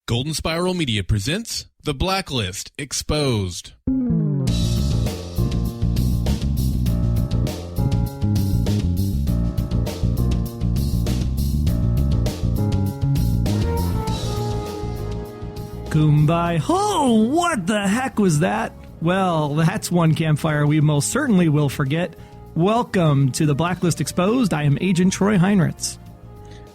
Golden Spiral Media presents The Blacklist Exposed. Kumbaya. Oh, what the heck was that? Well, that's one campfire we most certainly will forget. Welcome to The Blacklist Exposed. I am Agent Troy Heinrichs.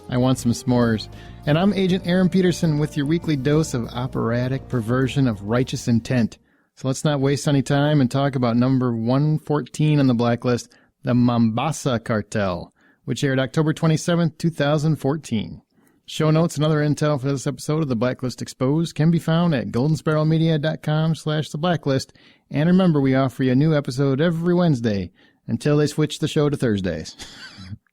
I want some s'mores. And I'm Agent Aaron Peterson with your weekly dose of operatic perversion of righteous intent. So let's not waste any time and talk about number 114 on the blacklist, the Mombasa Cartel, which aired October 27th, 2014. Show notes and other intel for this episode of The Blacklist Exposed can be found at goldenspiralmedia.com/theblacklist. And remember, we offer you a new episode every Wednesday until they switch the show to Thursdays.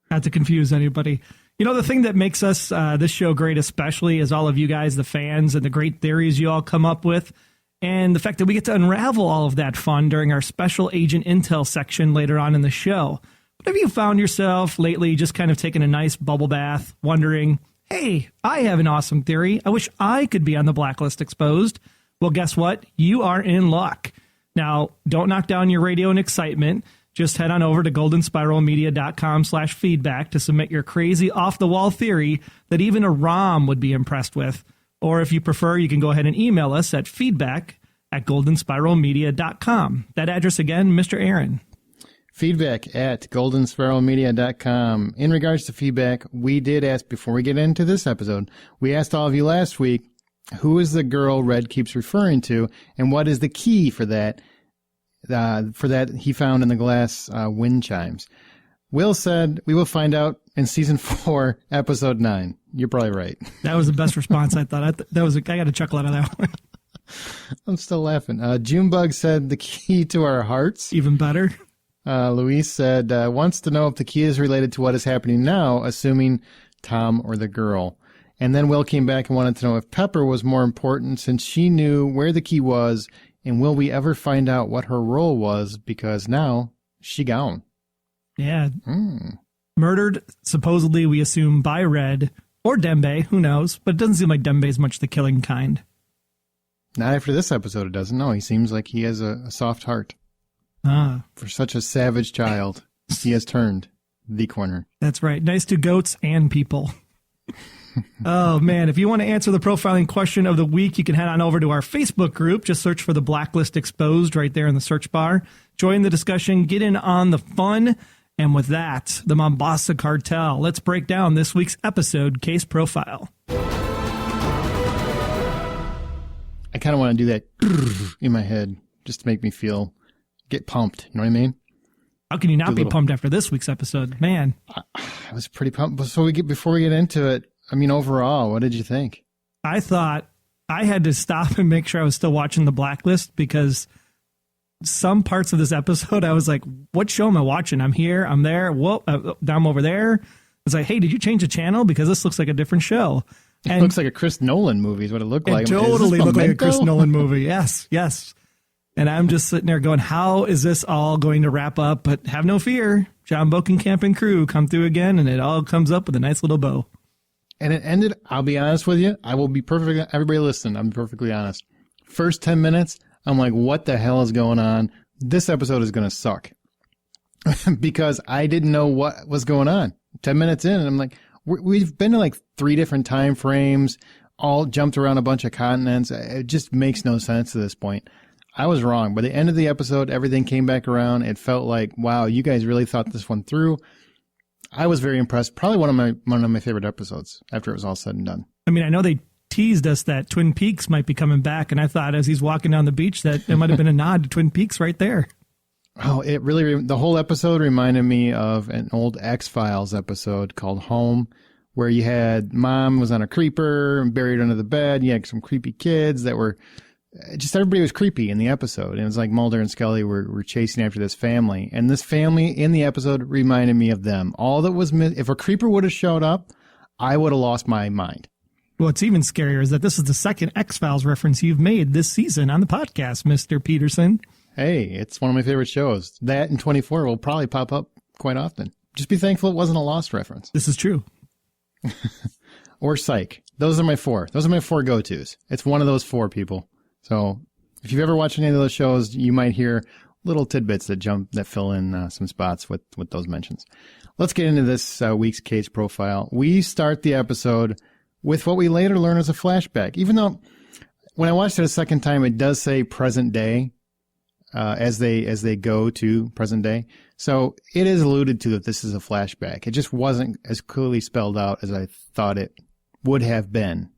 Not to confuse anybody. You know, the thing that makes us, this show great especially, is all of you guys, the fans, and the great theories you all come up with, and the fact that we get to unravel all of that fun during our special agent intel section later on in the show. But have you found yourself lately just kind of taking a nice bubble bath, wondering, hey, I have an awesome theory. I wish I could be on the Blacklist Exposed. Well, guess what? You are in luck. Now, don't knock down your radio and excitement. Just head on over to goldenspiralmedia.com/feedback to submit your crazy off-the-wall theory that even Aram would be impressed with. Or if you prefer, you can go ahead and email us at feedback@goldenspiralmedia.com. That address again, Mr. Aaron. Feedback@goldenspiralmedia.com. In regards to feedback, we did ask, before we get into this episode, we asked all of you last week, who is the girl Red keeps referring to, and what is the key for that? He found in the glass wind chimes. Will said, we will find out in season 4, episode 9. You're probably right. That was the best response I thought. I got a chuckle out of that one. I'm still laughing. Junebug said the key to our hearts. Even better. Luis said, wants to know if the key is related to what is happening now, assuming Tom or the girl. And then Will came back and wanted to know if Pepper was more important since she knew where the key was. And will we ever find out what her role was? Because now she gone. Yeah. Murdered, supposedly, we assume, by Red or Dembe. Who knows? But it doesn't seem like Dembe is much the killing kind. Not after this episode, it doesn't. No, he seems like he has a soft heart. For such a savage child, he has turned the corner. That's right. Nice to goats and people. Oh, man. If you want to answer the profiling question of the week, you can head on over to our Facebook group. Just search for The Blacklist Exposed right there in the search bar. Join the discussion. Get in on the fun. And with that, the Mombasa Cartel. Let's break down this week's episode case profile. I kind of want to do that in my head just to make me get pumped. You know what I mean? How can you not be pumped after this week's episode? Man. I was pretty pumped. Before we get into it, I mean, overall, what did you think? I thought I had to stop and make sure I was still watching The Blacklist because some parts of this episode, I was like, what show am I watching? I'm here, I'm there, whoa, I'm over there. It's like, hey, did you change the channel? Because this looks like a different show. And it looks like a Chris Nolan movie is what it looked like. It totally looked like a Chris Nolan movie. Yes. And I'm just sitting there going, how is this all going to wrap up? But have no fear. John Bokenkamp and crew come through again, and it all comes up with a nice little bow. And it ended, I'll be honest with you, I will be perfect. Everybody listen, I'm perfectly honest. First 10 minutes, I'm like, what the hell is going on? This episode is going to suck. Because I didn't know what was going on. 10 minutes in, and I'm like, we've been to like 3 different time frames, all jumped around a bunch of continents. It just makes no sense at this point. I was wrong. By the end of the episode, everything came back around. It felt like, wow, you guys really thought this one through. I was very impressed. Probably one of my favorite episodes after it was all said and done. I mean, I know they teased us that Twin Peaks might be coming back, and I thought as he's walking down the beach that there might have been a nod to Twin Peaks right there. Oh, it really, the whole episode reminded me of an old X-Files episode called Home, where you had mom was on a creeper and buried under the bed. You had some creepy kids that were just, everybody was creepy in the episode. And it was like Mulder and Scully were chasing after this family. And this family in the episode reminded me of them. All that was, if a creeper would have showed up, I would have lost my mind. What's even scarier is that this is the second X-Files reference you've made this season on the podcast, Mr. Peterson. Hey, it's one of my favorite shows. That and 24 will probably pop up quite often. Just be thankful it wasn't a Lost reference. This is true. or psych. Those are my four. Those are my four go-tos. It's one of those four, people. So if you've ever watched any of those shows, you might hear little tidbits that fill in some spots with those mentions. Let's get into this week's case profile. We start the episode with what we later learn is a flashback, even though when I watched it a second time, it does say present day as they go to present day. So it is alluded to that this is a flashback. It just wasn't as clearly spelled out as I thought it would have been.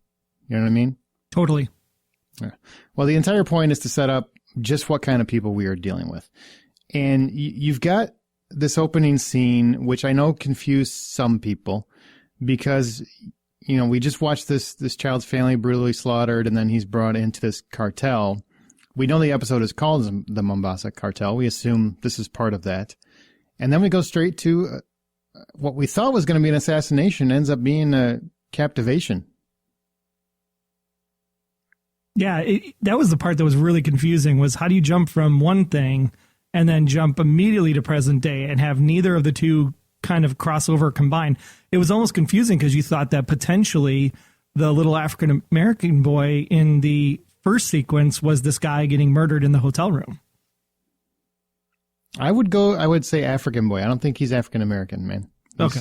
You know what I mean? Totally. Yeah. Well, the entire point is to set up just what kind of people we are dealing with. And you've got this opening scene, which I know confused some people because, you know, we just watched this child's family brutally slaughtered, and then he's brought into this cartel. We know the episode is called the Mombasa Cartel. We assume this is part of that. And then we go straight to what we thought was going to be an assassination ends up being a captivation. Yeah, that was the part that was really confusing, was how do you jump from one thing and then jump immediately to present day and have neither of the two kind of crossover combined? It was almost confusing because you thought that potentially the little African-American boy in the first sequence was this guy getting murdered in the hotel room. I would say African boy. I don't think he's African-American, man. Okay.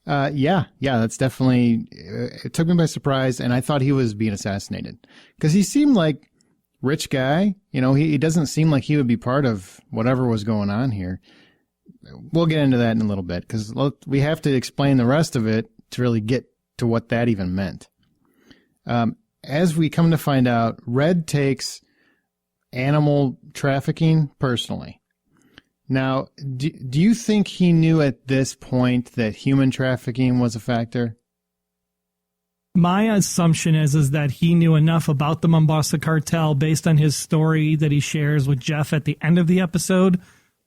Yeah, that's definitely, it took me by surprise, and I thought he was being assassinated. Because he seemed like rich guy, you know, he doesn't seem like he would be part of whatever was going on here. We'll get into that in a little bit, because we have to explain the rest of it to really get to what that even meant. As we come to find out, Red takes animal trafficking personally. Now, do you think he knew at this point that human trafficking was a factor? My assumption is that he knew enough about the Mombasa Cartel based on his story that he shares with Jeff at the end of the episode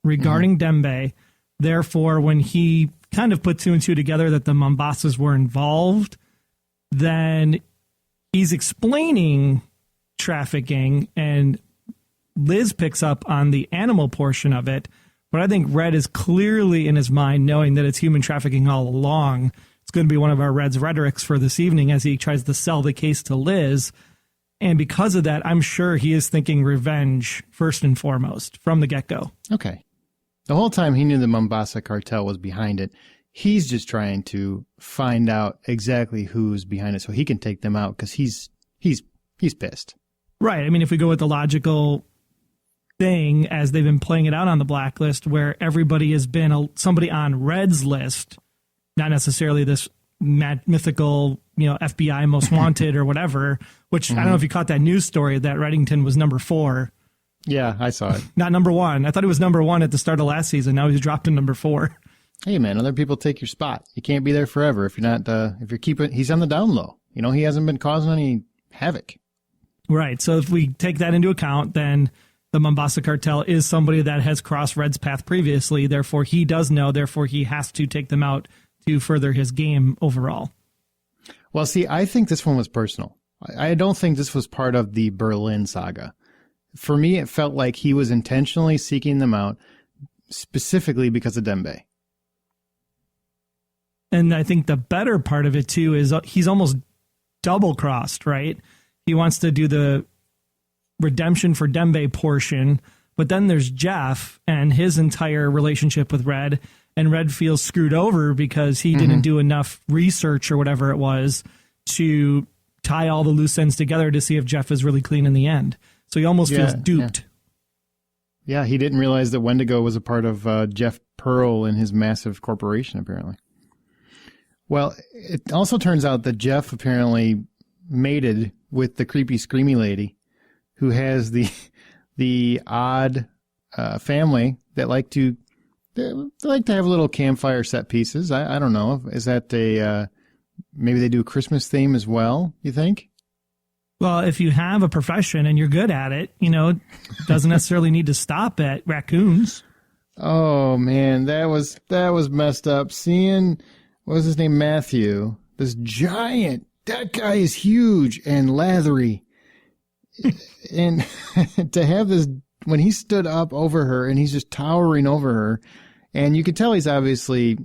regarding Dembe. Therefore, when he kind of put two and two together that the Mombasas were involved, then he's explaining trafficking, and Liz picks up on the animal portion of it. But I think Red is clearly in his mind knowing that it's human trafficking all along. It's going to be one of our Red's rhetorics for this evening as he tries to sell the case to Liz. And because of that, I'm sure he is thinking revenge first and foremost from the get-go. Okay. The whole time he knew the Mombasa Cartel was behind it. He's just trying to find out exactly who's behind it so he can take them out because he's pissed. Right. I mean, if we go with the logical thing as they've been playing it out on the Blacklist, where everybody has been somebody on Red's list, not necessarily this mythical, you know, FBI most wanted or whatever, which I don't know if you caught that news story that Reddington was number 4. Yeah, I saw it. Not number 1. I thought he was number 1 at the start of last season. Now he's dropped to number 4. Hey man, other people take your spot. You can't be there forever if you're not, he's on the down low. You know, he hasn't been causing any havoc. Right. So if we take that into account, then the Mombasa Cartel is somebody that has crossed Red's path previously. Therefore, he does know. Therefore, he has to take them out to further his game overall. Well, see, I think this one was personal. I don't think this was part of the Berlin saga. For me, it felt like he was intentionally seeking them out specifically because of Dembe. And I think the better part of it, too, is he's almost double-crossed, right? He wants to do the redemption for Dembe portion, but then there's Jeff and his entire relationship with Red, and Red feels screwed over because he didn't do enough research or whatever it was to tie all the loose ends together to see if Jeff is really clean in the end. So he almost feels duped. Yeah, he didn't realize that Wendigo was a part of Jeff Pearl and his massive corporation, apparently. Well, it also turns out that Jeff apparently mated with the creepy, screamy lady who has the odd family that like to have little campfire set pieces. I don't know. Is that maybe they do a Christmas theme as well, you think? Well, if you have a profession and you're good at it, you know, it doesn't necessarily need to stop at raccoons. Oh man, that was messed up. Seeing, what was his name, Matthew, this giant, that guy is huge and lathery. And to have this, when he stood up over her and he's just towering over her, and you could tell he's obviously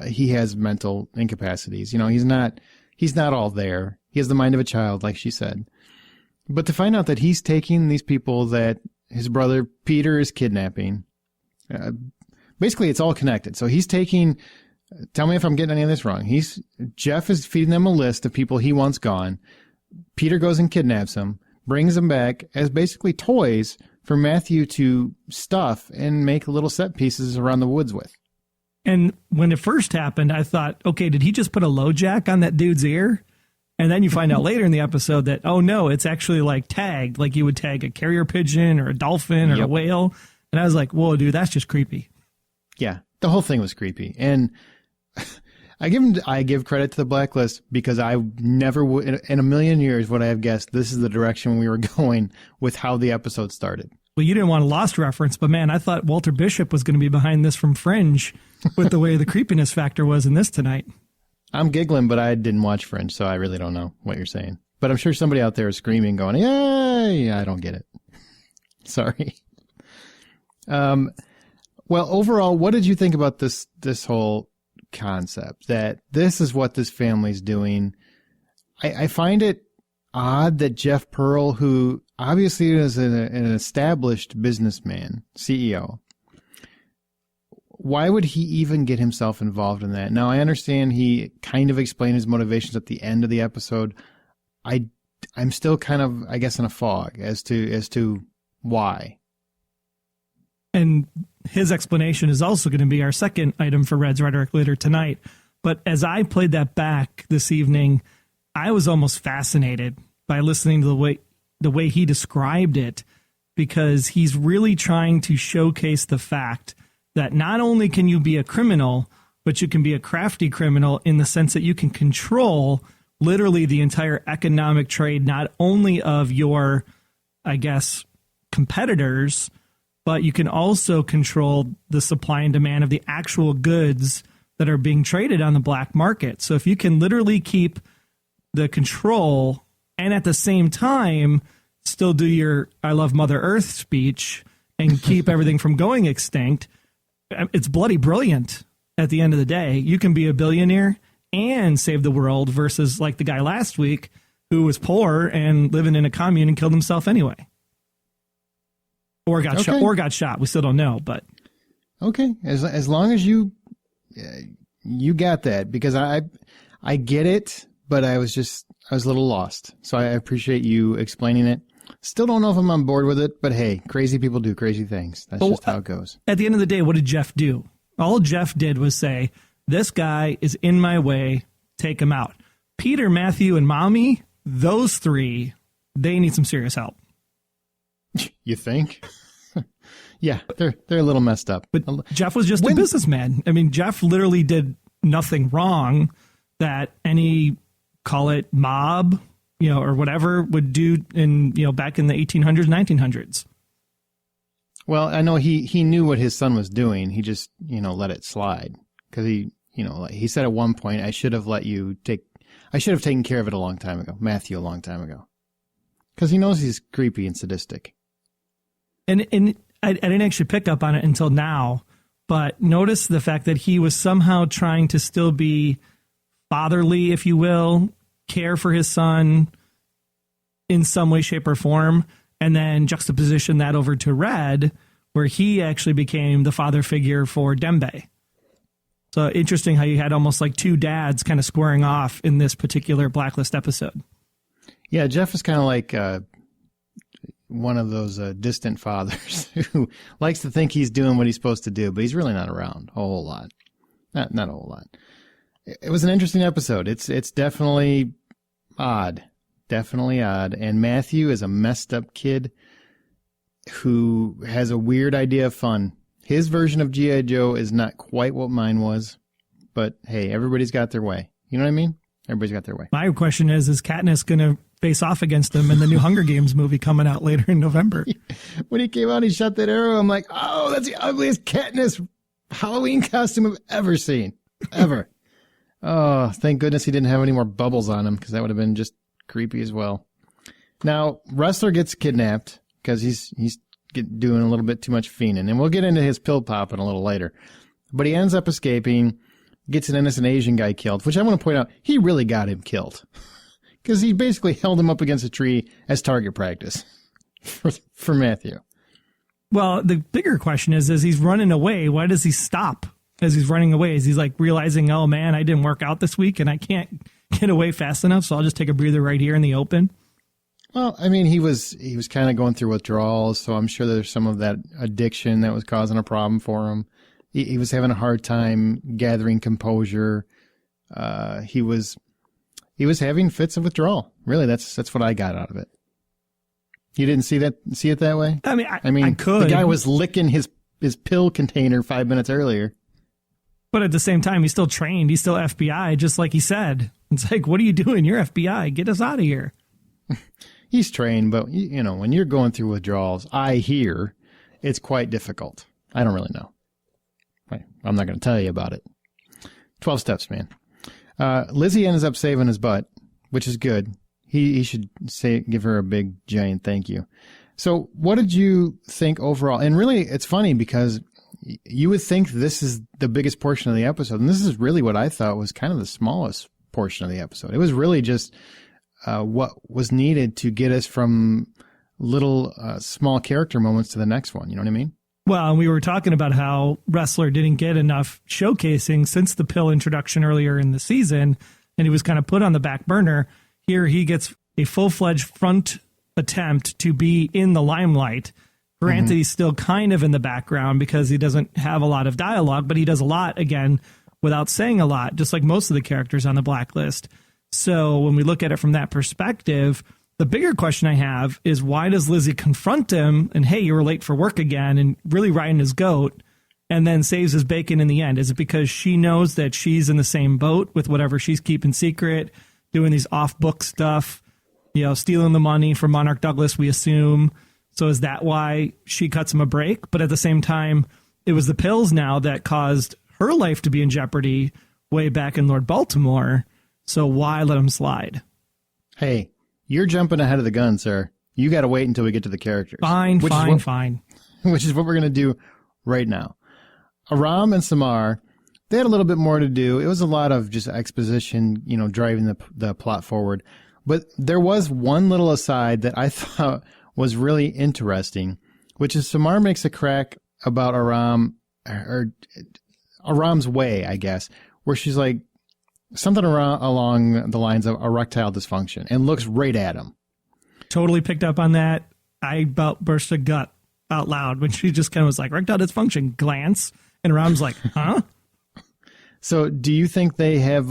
he has mental incapacities. He's not all there. He has the mind of a child, like she said. But to find out that he's taking these people that his brother Peter is kidnapping, basically it's all connected. So he's taking, tell me if I'm getting any of this wrong. Jeff is feeding them a list of people he wants gone. Peter goes and kidnaps them, brings them back as basically toys for Matthew to stuff and make little set pieces around the woods with. And when it first happened, I thought, okay, did he just put a low jack on that dude's ear? And then you find out later in the episode that, oh no, it's actually like tagged, like you would tag a carrier pigeon or a dolphin or a whale. And I was like, whoa, dude, that's just creepy. Yeah, the whole thing was creepy. And I give credit to the Blacklist because I never would, in a million years, would I have guessed this is the direction we were going with how the episode started. Well, you didn't want a Lost reference, but man, I thought Walter Bishop was going to be behind this from Fringe with the way the creepiness factor was in this tonight. I'm giggling, but I didn't watch Fringe, so I really don't know what you're saying. But I'm sure somebody out there is screaming, going, yay! I don't get it. Sorry. Well, overall, what did you think about this whole concept? That this is what this family's doing. I find it odd that Jeff Pearl, who obviously is an established businessman, CEO, why would he even get himself involved in that? Now, I understand he kind of explained his motivations at the end of the episode. I'm still kind of, I guess, in a fog as to why. And his explanation is also going to be our second item for Red's Rhetoric later tonight. But as I played that back this evening, I was almost fascinated by listening to the way he described it, because he's really trying to showcase the fact that not only can you be a criminal, but you can be a crafty criminal in the sense that you can control literally the entire economic trade, not only of your, I guess, competitors, but you can also control the supply and demand of the actual goods that are being traded on the black market. So if you can literally keep the control and at the same time still do your I love Mother Earth speech and keep everything from going extinct, it's bloody brilliant at the end of the day. You can be a billionaire and save the world versus like the guy last week who was poor and living in a commune and killed himself anyway. Or got shot. We still don't know, but okay. As long as you got that, because I get it, but I was a little lost. So I appreciate you explaining it. Still don't know if I'm on board with it, but hey, crazy people do crazy things. That's just how it goes. At the end of the day, what did Jeff do? All Jeff did was say, this guy is in my way, take him out. Peter, Matthew, and Mommy, those three, they need some serious help. You think? Yeah, they're a little messed up. But Jeff was just a businessman. I mean, Jeff literally did nothing wrong that any, call it mob, or whatever would do in, back in the 1800s, 1900s. Well, I know he knew what his son was doing. He just, let it slide because he said at one point, I should have taken care of it a long time ago. Matthew, a long time ago. Because he knows he's creepy and sadistic. And I didn't actually pick up on it until now, but notice the fact that he was somehow trying to still be fatherly, if you will, care for his son in some way, shape, or form, and then juxtaposition that over to Red, where he actually became the father figure for Dembe. So interesting how you had almost like two dads kind of squaring off in this particular Blacklist episode. Yeah, Jeff is kind of like one of those distant fathers who likes to think he's doing what he's supposed to do, but he's really not around a whole lot. Not a whole lot. It was an interesting episode. It's definitely odd. Definitely odd. And Matthew is a messed up kid who has a weird idea of fun. His version of G.I. Joe is not quite what mine was, but hey, everybody's got their way. You know what I mean? Everybody's got their way. My question is Katniss going to face off against him in the new Hunger Games movie coming out later in November? When he came out, he shot that arrow. I'm like, oh, that's the ugliest Katniss Halloween costume I've ever seen. Ever. Oh, thank goodness he didn't have any more bubbles on him, because that would have been just creepy as well. Now, Ressler gets kidnapped because he's doing a little bit too much fiending, and we'll get into his pill popping a little later. But he ends up escaping. gets an innocent Asian guy killed, which I want to point out, he really got him killed. Because he basically held him up against a tree as target practice for Matthew. Well, the bigger question is, as he's running away, why does he stop as he's running away? Is he's like realizing, oh man, I didn't work out this week and I can't get away fast enough, so I'll just take a breather right here in the open? Well, I mean, he was kind of going through withdrawals, so I'm sure there's some of that addiction that was causing a problem for him. He was having a hard time gathering composure. He was having fits of withdrawal. Really, that's what I got out of it. You didn't see it that way? I mean, I could. The guy was licking his pill container 5 minutes earlier. But at the same time, he's still trained. He's still FBI, just like he said. It's like, what are you doing? You're FBI. Get us out of here. He's trained, but, you know, when you're going through withdrawals, I hear it's quite difficult. I don't really know. I'm not going to tell you about it. 12 steps, man. Lizzie ends up saving his butt, which is good. He should give her a big, giant thank you. So what did you think overall? And really, it's funny because you would think this is the biggest portion of the episode, and this is really what I thought was kind of the smallest portion of the episode. It was really just what was needed to get us from little small character moments to the next one. You know what I mean? Well, we were talking about how Ressler didn't get enough showcasing since the pill introduction earlier in the season, and he was kind of put on the back burner. Here he gets a full-fledged front attempt to be in the limelight. Granted, he's still kind of in the background because he doesn't have a lot of dialogue, but he does a lot, again, without saying a lot, just like most of the characters on the Blacklist. So when we look at it from that perspective, the bigger question I have is, why does Lizzie confront him and, hey, you were late for work again, and really riding his goat, and then saves his bacon in the end? Is it because she knows that she's in the same boat with whatever she's keeping secret, doing these off-book stuff, you know, stealing the money from Monarch Douglas, we assume? So is that why she cuts him a break? But at the same time, it was the pills now that caused her life to be in jeopardy way back in Lord Baltimore. So why let him slide? Hey, you're jumping ahead of the gun, sir. You got to wait until we get to the characters. Fine. Which is what we're going to do right now. Aram and Samar, they had a little bit more to do. It was a lot of just exposition, you know, driving the plot forward. But there was one little aside that I thought was really interesting, which is Samar makes a crack about Aram, or Aram's way, I guess, where she's like, something along the lines of erectile dysfunction, and looks right at him. Totally picked up on that. I about burst a gut out loud when she just kind of was like, erectile dysfunction, glance. And Aram's like, huh? So do you think they have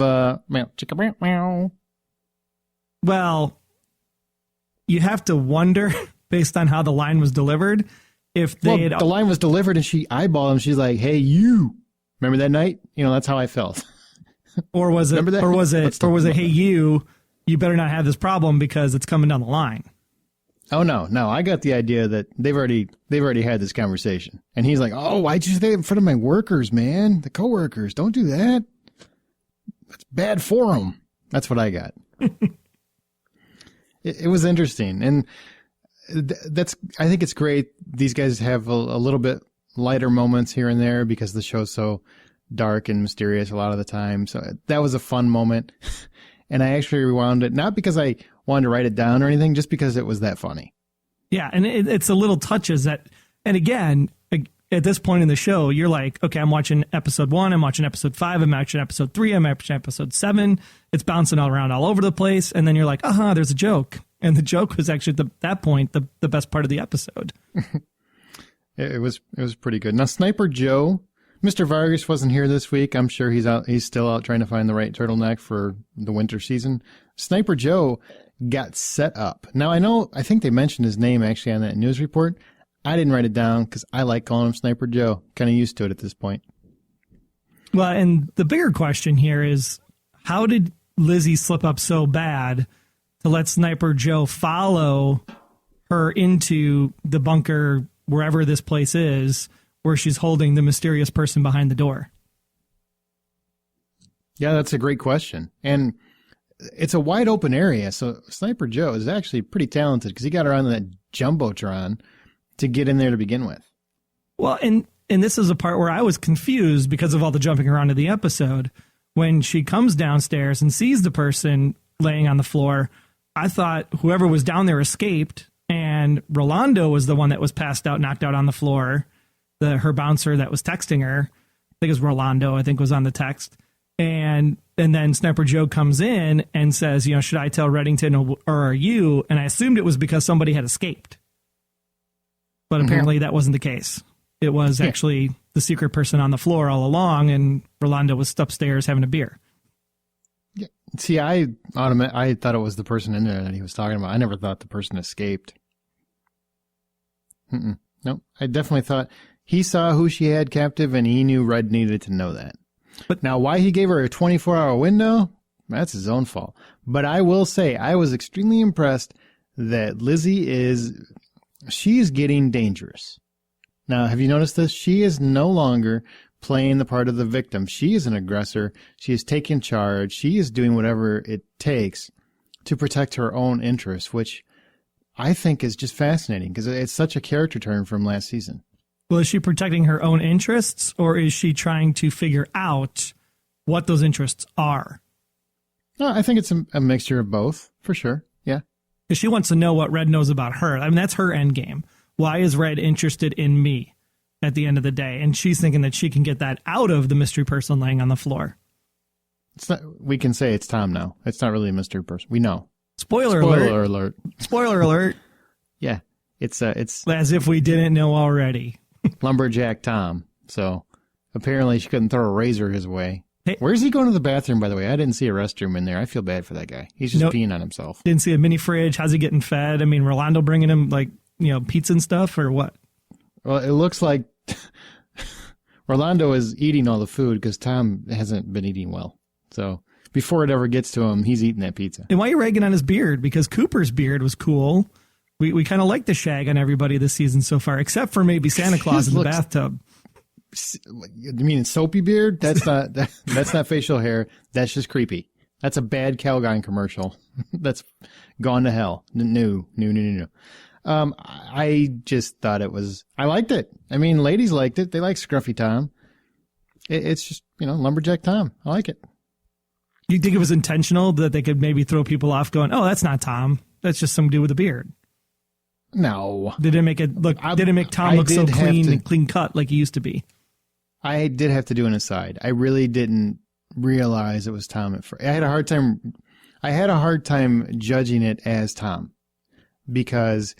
Well, you have to wonder, based on how the line was delivered, if they the line was delivered and she eyeballed him. She's like, hey, you. Remember that night? You know, that's how I felt. Or was it, hey, you better not have this problem because it's coming down the line. Oh, no. I got the idea that they've already had this conversation. And he's like, oh, why'd you say it in front of my workers, man? The coworkers. Don't do that. That's bad for them. That's what I got. It was interesting. And I think it's great. These guys have a little bit lighter moments here and there because the show's so dark and mysterious a lot of the time. So that was a fun moment. And I actually rewound it, not because I wanted to write it down or anything, just because it was that funny. Yeah, and it's a little touches that, and again, at this point in the show, you're like, okay, I'm watching episode 1, I'm watching episode 5, I'm watching episode 3, I'm watching episode 7. It's bouncing all around all over the place. And then you're like, there's a joke. And the joke was actually at that point, the best part of the episode. It was pretty good. Now, Sniper Joe, Mr. Vargas wasn't here this week. I'm sure he's still out trying to find the right turtleneck for the winter season. Sniper Joe got set up. Now, I think they mentioned his name actually on that news report. I didn't write it down because I like calling him Sniper Joe. Kind of used to it at this point. Well, and the bigger question here is, how did Lizzie slip up so bad to let Sniper Joe follow her into the bunker, wherever this place is, where she's holding the mysterious person behind the door? Yeah, that's a great question. And it's a wide open area. So Sniper Joe is actually pretty talented because he got her on that Jumbotron to get in there to begin with. Well, and this is a part where I was confused because of all the jumping around in the episode. when she comes downstairs and sees the person laying on the floor, I thought whoever was down there escaped, and Rolando was the one that was passed out, knocked out on the floor. Her bouncer that was texting her, I think it was Rolando, I think was on the text. And then Sniper Joe comes in and says, should I tell Reddington or are you? And I assumed it was because somebody had escaped. But apparently that wasn't the case. It was actually the secret person on the floor all along, and Rolando was upstairs having a beer. Yeah. See, I thought it was the person in there that he was talking about. I never thought the person escaped. Nope. I definitely thought he saw who she had captive, and he knew Red needed to know that. But now, why he gave her a 24-hour window, that's his own fault. But I will say, I was extremely impressed that Lizzie she's getting dangerous. Now, have you noticed this? She is no longer playing the part of the victim. She is an aggressor. She is taking charge. She is doing whatever it takes to protect her own interests, which I think is just fascinating because it's such a character turn from last season. Well, is she protecting her own interests, or is she trying to figure out what those interests are? No, I think it's a mixture of both, for sure. Yeah. Because she wants to know what Red knows about her. I mean, that's her end game. Why is Red interested in me at the end of the day? And she's thinking that she can get that out of the mystery person laying on the floor. It's not, we can say it's Tom now. It's not really a mystery person. We know. Spoiler alert. Spoiler alert. Yeah. It's as if we didn't know already. Lumberjack Tom. So apparently she couldn't throw a razor his way. Hey, where's he going to the bathroom, by the way? I didn't see a restroom in there. I feel bad for that guy. He's just peeing on himself. Didn't see a mini fridge. How's he getting fed? I mean, Rolando bringing him pizza and stuff, or what? Well, it looks like Rolando is eating all the food because Tom hasn't been eating well. So before it ever gets to him, he's eating that pizza. And why are you ragging on his beard? Because Cooper's beard was cool. We kind of like the shag on everybody this season so far, except for maybe Santa Claus in the bathtub. You mean soapy beard? That's not facial hair. That's just creepy. That's a bad Calgon commercial. That's gone to hell. No. I just thought I liked it. I mean, ladies liked it. They like Scruffy Tom. It's just, Lumberjack Tom. I like it. You think it was intentional that they could maybe throw people off going, oh, that's not Tom. That's just some dude with a beard. No. Didn't make Tom look so clean and clean cut like he used to be. I did have to do an aside. I really didn't realize it was Tom at first. I had a hard time judging it as Tom because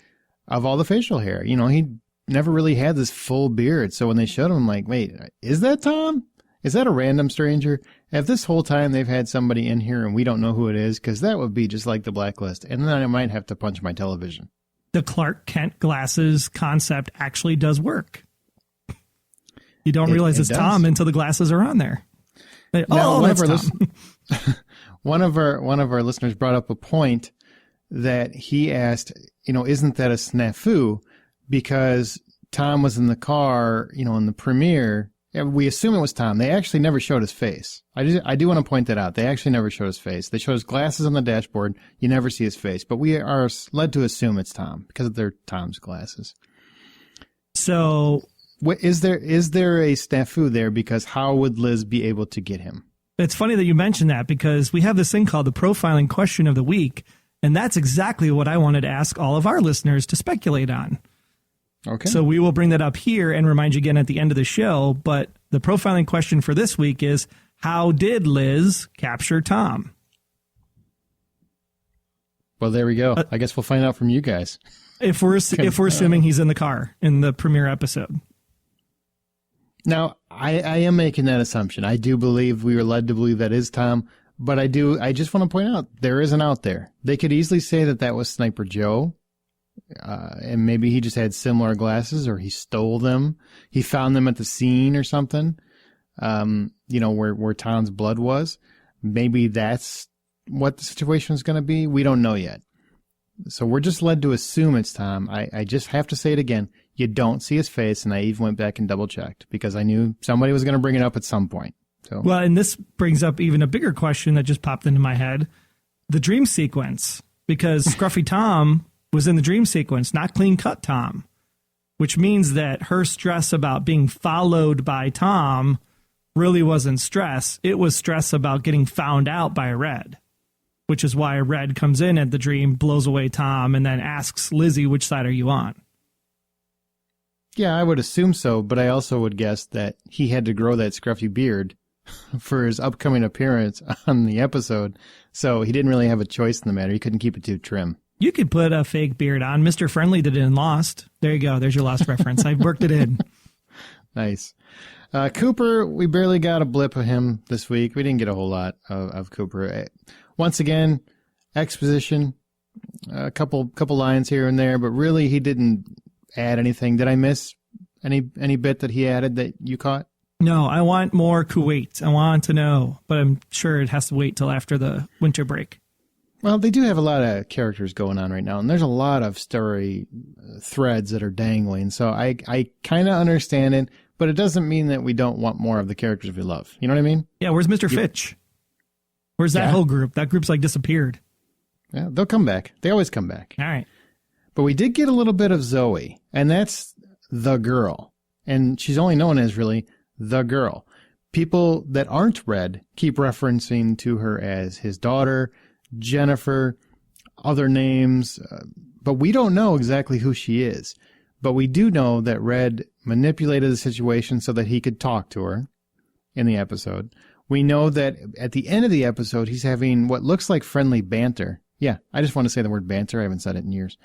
of all the facial hair. He never really had this full beard. So when they showed him, I'm like, wait, is that Tom? Is that a random stranger? If this whole time they've had somebody in here and we don't know who it is, because that would be just like the Blacklist. And then I might have to punch my television. The Clark Kent glasses concept actually does work. You don't realize it's Tom until the glasses are on there. One of our listeners brought up a point that he asked, isn't that a snafu? Because Tom was in the car, in the premiere. We assume it was Tom. They actually never showed his face. I do want to point that out. They actually never showed his face. They showed his glasses on the dashboard. You never see his face. But we are led to assume it's Tom because they're Tom's glasses. So is there a snafu there? Because how would Liz be able to get him? It's funny that you mentioned that because we have this thing called the profiling question of the week. And that's exactly what I wanted to ask all of our listeners to speculate on. Okay. So we will bring that up here and remind you again at the end of the show. But the profiling question for this week is, how did Liz capture Tom? Well, there we go. I guess we'll find out from you guys. If we're assuming he's in the car in the premiere episode. Now, I am making that assumption. I do believe we were led to believe that is Tom. But I just want to point out, there is an out there. They could easily say that was Sniper Joe. And maybe he just had similar glasses or he stole them. He found them at the scene or something, where Tom's blood was. Maybe that's what the situation is going to be. We don't know yet. So we're just led to assume it's Tom. I just have to say it again. You don't see his face. And I even went back and double checked because I knew somebody was going to bring it up at some point. So. Well, and this brings up even a bigger question that just popped into my head. The dream sequence, because Scruffy Tom was in the dream sequence, not clean cut Tom, which means that her stress about being followed by Tom really wasn't stress. It was stress about getting found out by Red, which is why Red comes in at the dream, blows away Tom, and then asks Lizzie, which side are you on? Yeah, I would assume so, but I also would guess that he had to grow that scruffy beard for his upcoming appearance on the episode, so he didn't really have a choice in the matter. He couldn't keep it too trim. You could put a fake beard on. Mr. Friendly did it in Lost. There you go. There's your Lost reference. I worked it in. Nice. Cooper, we barely got a blip of him this week. We didn't get a whole lot of Cooper. Once again, exposition, a couple lines here and there, but really he didn't add anything. Did I miss any bit that he added that you caught? No, I want more Kuwait. I want to know, but I'm sure it has to wait till after the winter break. Well, they do have a lot of characters going on right now, and there's a lot of story threads that are dangling, so I kind of understand it, but it doesn't mean that we don't want more of the characters we love. You know what I mean? Yeah, where's Mr. Fitch? Where's that whole group? That group's like disappeared. Yeah, they'll come back. They always come back. All right. But we did get a little bit of Zoe, and that's the girl. And she's only known as really the girl. People that aren't Red keep referencing to her as his daughter, Jennifer, other names, but we don't know exactly who she is. But we do know that Red manipulated the situation so that he could talk to her in the episode. We know that at the end of the episode, he's having what looks like friendly banter. Yeah, I just want to say the word banter. I haven't said it in years.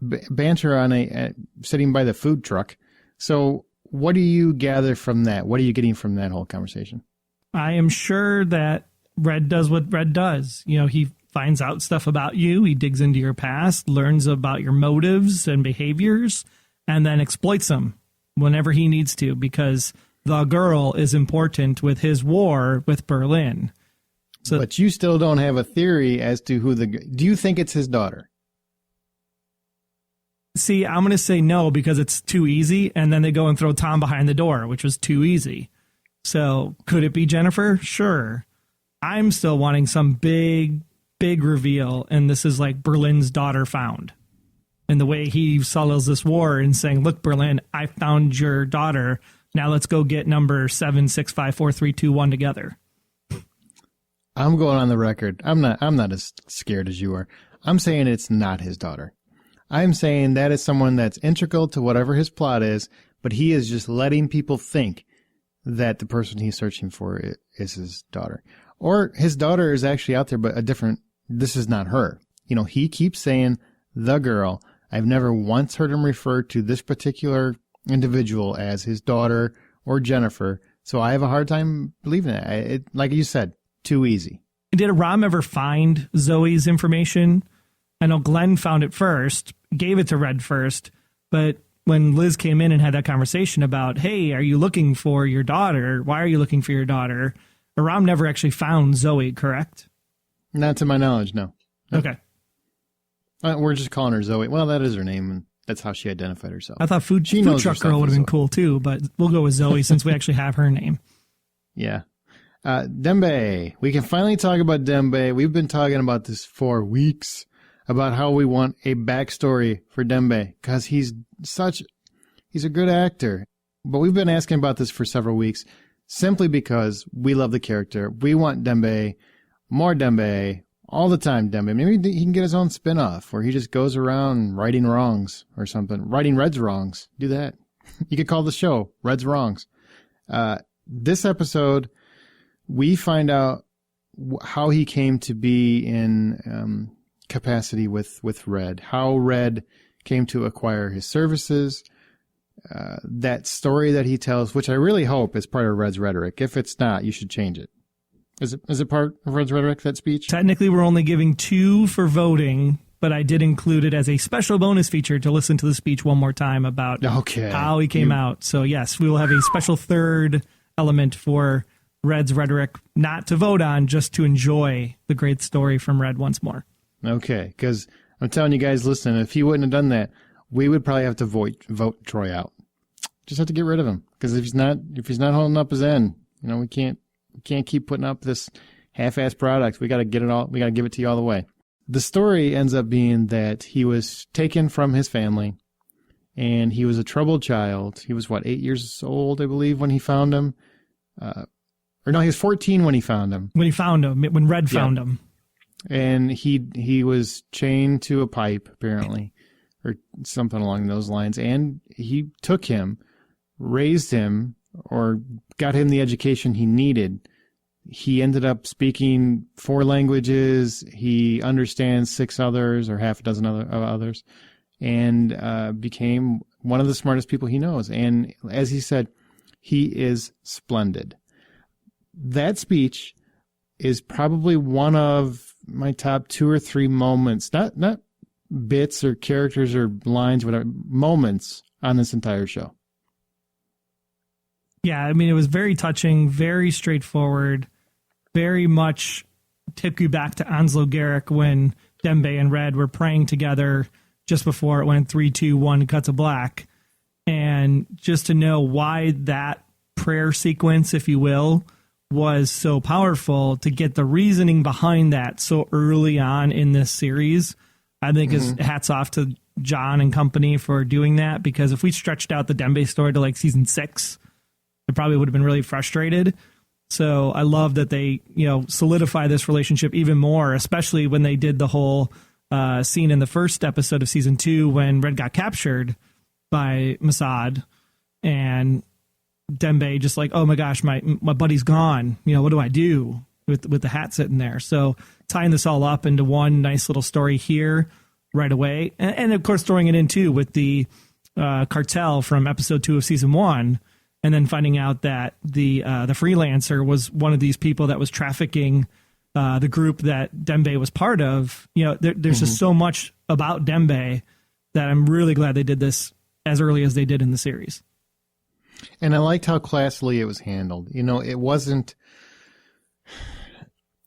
Banter on sitting by the food truck. So what do you gather from that? What are you getting from that whole conversation? I am sure that Red does what Red does. You know, he finds out stuff about you. He digs into your past, learns about your motives and behaviors, and then exploits them whenever he needs to, because the girl is important with his war with Berlin. So, but you still don't have a theory as to who do you think it's his daughter? See, I'm going to say no because it's too easy, and then they go and throw Tom behind the door, which was too easy. So could it be Jennifer? Sure. I'm still wanting some big reveal, and this is like Berlin's daughter found. And the way he settles this war and saying, look, Berlin, I found your daughter. Now let's go get number 7654321 together. I'm going on the record. I'm not as scared as you are. I'm saying it's not his daughter. I'm saying that is someone that's integral to whatever his plot is, but he is just letting people think that the person he's searching for is his daughter. Or his daughter is actually out there, but this is not her. You know, he keeps saying the girl. I've never once heard him refer to this particular individual as his daughter or Jennifer, so I have a hard time believing that. Like you said, too easy. Did Aram ever find Zoe's information? I know Glenn found it first, gave it to Red first, but when Liz came in and had that conversation about, hey, are you looking for your daughter? Why are you looking for your daughter? Aram never actually found Zoe, correct? Not to my knowledge, no. Okay. We're just calling her Zoe. Well, that is her name, and that's how she identified herself. I thought food truck girl would have been cool too, but we'll go with Zoe since we actually have her name. Yeah. Dembe. We can finally talk about Dembe. We've been talking about this for weeks, about how we want a backstory for Dembe, because he's a good actor. But we've been asking about this for several weeks, simply because we love the character. We want Dembe, more Dembe, all the time Dembe. Maybe he can get his own spin-off where he just goes around righting wrongs or something. Righting Red's wrongs. Do that. You could call the show Red's Wrongs. This episode, we find out how he came to be in capacity with Red, how Red came to acquire his services, that story that he tells, which I really hope is part of Red's rhetoric. If it's not, you should change it. Is it part of Red's rhetoric, that speech? Technically, we're only giving 2 for voting, but I did include it as a special bonus feature to listen to the speech one more time about how he came out. So yes, we will have a special third element for Red's rhetoric, not to vote on, just to enjoy the great story from Red once more. Okay, because I'm telling you guys, listen, if he wouldn't have done that, we would probably have to vote Troy out. Just have to get rid of him, because if he's not holding up his end, you know, we can't keep putting up this half-assed product. We got to get it all. We got to give it to you all the way. The story ends up being that he was taken from his family, and he was a troubled child. He was 8 years old, I believe, when he found him. or no, he was 14 when he found him. When Red found him. And he was chained to a pipe, apparently, or something along those lines. And he took him, raised him, or got him the education he needed. He ended up speaking 4 languages. He understands 6 others or half a dozen others, and became one of the smartest people he knows. And as he said, he is splendid. That speech is probably one of my top 2 or 3 moments, not bits or characters or lines, whatever, moments on this entire show. Yeah, I mean, it was very touching, very straightforward, very much took you back to Onslow Garrick when Dembe and Red were praying together just before it went 3, 2, 1, cut to black. And just to know why that prayer sequence, if you will, was so powerful, to get the reasoning behind that so early on in this series, I think is hats off to John and company for doing that, because if we stretched out the Dembe story to like season 6, it probably would have been really frustrated. So I love that they, solidify this relationship even more, especially when they did the whole scene in the first episode of season 2 when Red got captured by Mossad and Dembe just like, oh my gosh, my buddy's gone. What do I do with the hat sitting there? So tying this all up into one nice little story here right away. And of course, throwing it in too with the cartel from episode 2 of season 1. And then finding out that the freelancer was one of these people that was trafficking the group that Dembe was part of. There's just so much about Dembe that I'm really glad they did this as early as they did in the series. And I liked how classily it was handled. He wasn't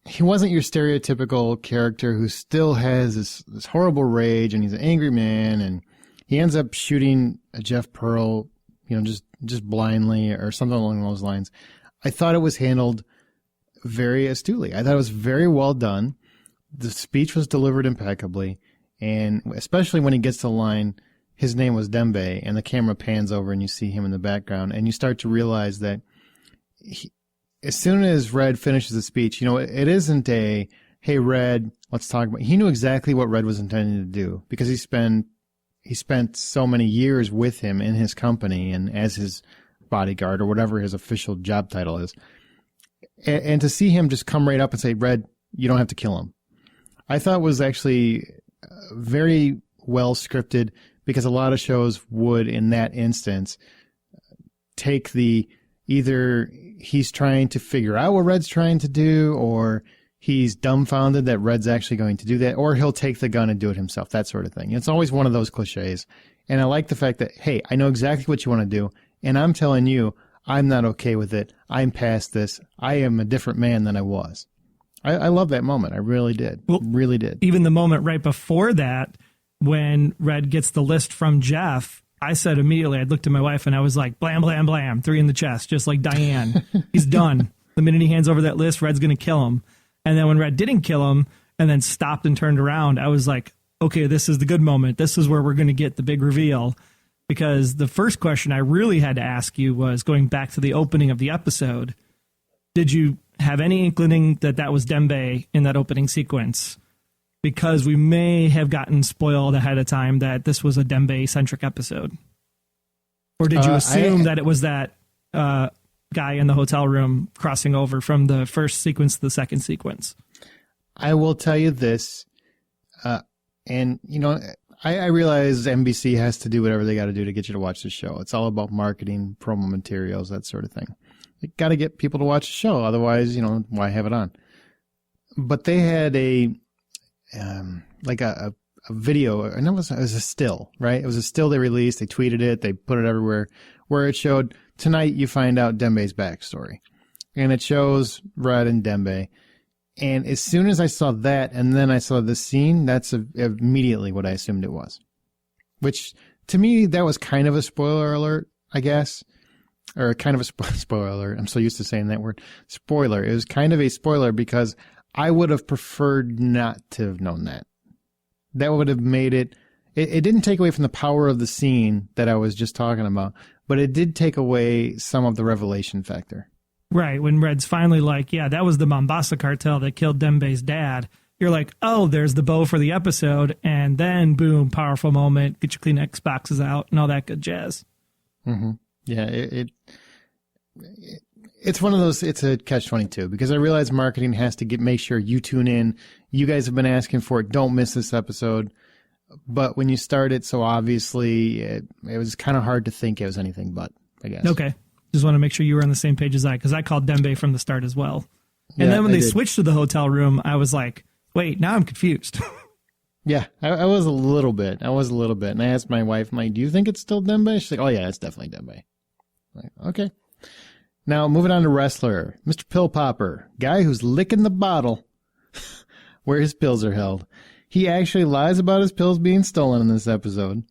your stereotypical character who still has this horrible rage, and he's an angry man, and he ends up shooting a Jeff Pearl, just blindly or something along those lines. I thought it was handled very astutely. I thought it was very well done. The speech was delivered impeccably, and especially when he gets to the line, his name was Dembe, and the camera pans over and you see him in the background, and you start to realize that as soon as Red finishes the speech, it isn't a, hey, Red, let's talk about. He knew exactly what Red was intending to do, because he spent so many years with him in his company and as his bodyguard or whatever his official job title is. And to see him just come right up and say, Red, you don't have to kill him, I thought was actually very well scripted, because a lot of shows would, in that instance, take either he's trying to figure out what Red's trying to do, or he's dumbfounded that Red's actually going to do that, or he'll take the gun and do it himself, that sort of thing. It's always one of those cliches. And I like the fact that, hey, I know exactly what you want to do, and I'm telling you, I'm not okay with it. I'm past this. I am a different man than I was. I love that moment. I really did. Well, really did. Even the moment right before that, when Red gets the list from Jeff, I said immediately, I looked at my wife and I was like, blam, blam, blam, 3 in the chest, just like Diane. He's done. The minute he hands over that list, Red's going to kill him. And then when Red didn't kill him and then stopped and turned around, I was like, okay, this is the good moment. This is where we're going to get the big reveal. Because the first question I really had to ask you was, going back to the opening of the episode, did you have any inkling that was Dembe in that opening sequence? Because we may have gotten spoiled ahead of time that this was a Dembe-centric episode. Or did you assume that it was that guy in the hotel room crossing over from the first sequence to the second sequence? I will tell you this, I realize NBC has to do whatever they got to do to get you to watch the show. It's all about marketing, promo materials, that sort of thing. They got to get people to watch the show. Otherwise, why have it on? But they had a video, and it was a still, right? It was a still they released. They tweeted it. They put it everywhere, where it showed, tonight you find out Dembe's backstory. And it shows Red and Dembe. And as soon as I saw that, and then I saw the scene, that's immediately what I assumed it was. Which, to me, that was kind of a spoiler alert, I guess. Or kind of a spoiler alert. I'm so used to saying that word. Spoiler. It was kind of a spoiler because I would have preferred not to have known that. That would have made it didn't take away from the power of the scene that I was just talking about, but it did take away some of the revelation factor. Right, when Red's finally like, yeah, that was the Mombasa Cartel that killed Dembe's dad. You're like, oh, there's the bow for the episode, and then boom, powerful moment, get your Kleenex boxes out, and all that good jazz. Mm-hmm. Yeah, it's one of those, it's a catch-22, because I realize marketing has to make sure you tune in. You guys have been asking for it. Don't miss this episode. But when you start it so obviously, it was kind of hard to think it was anything but, I guess. Okay. Just want to make sure you were on the same page as I, because I called Dembe from the start as well. And then when they switched to the hotel room, I was like, wait, now I'm confused. Yeah, I was a little bit. And I asked my wife, I'm like, do you think it's still Dembe? She's like, oh, yeah, it's definitely Dembe. I'm like, okay. Now, moving on to Ressler, Mr. Pill Popper, guy who's licking the bottle where his pills are held. He actually lies about his pills being stolen in this episode.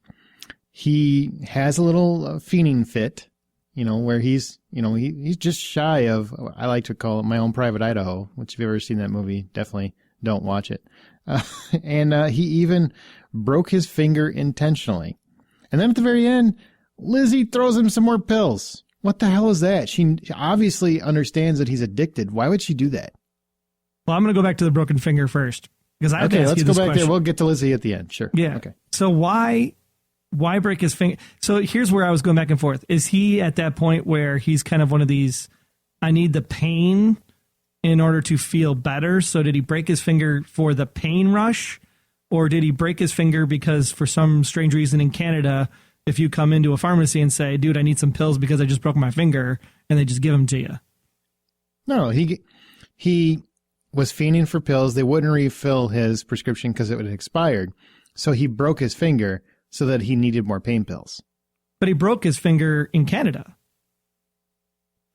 He has a little fiending fit, where he's just shy of, I like to call it My Own Private Idaho, which if you've ever seen that movie, definitely don't watch it. And he even broke his finger intentionally. And then at the very end, Lizzie throws him some more pills. What the hell is that? She obviously understands that he's addicted. Why would she do that? Well, I'm going to go back to the broken finger first, because I have to ask you this question. Let's go back there. We'll get to Lizzie at the end. Sure. Yeah. Okay. So why break his finger? So here's where I was going back and forth. Is he at that point where he's kind of one of these, I need the pain in order to feel better? So did he break his finger for the pain rush? Or did he break his finger because for some strange reason in Canada, if you come into a pharmacy and say, dude, I need some pills because I just broke my finger, and they just give them to you? No, he was fiending for pills. They wouldn't refill his prescription because it had expired. So he broke his finger so that he needed more pain pills. But he broke his finger in Canada.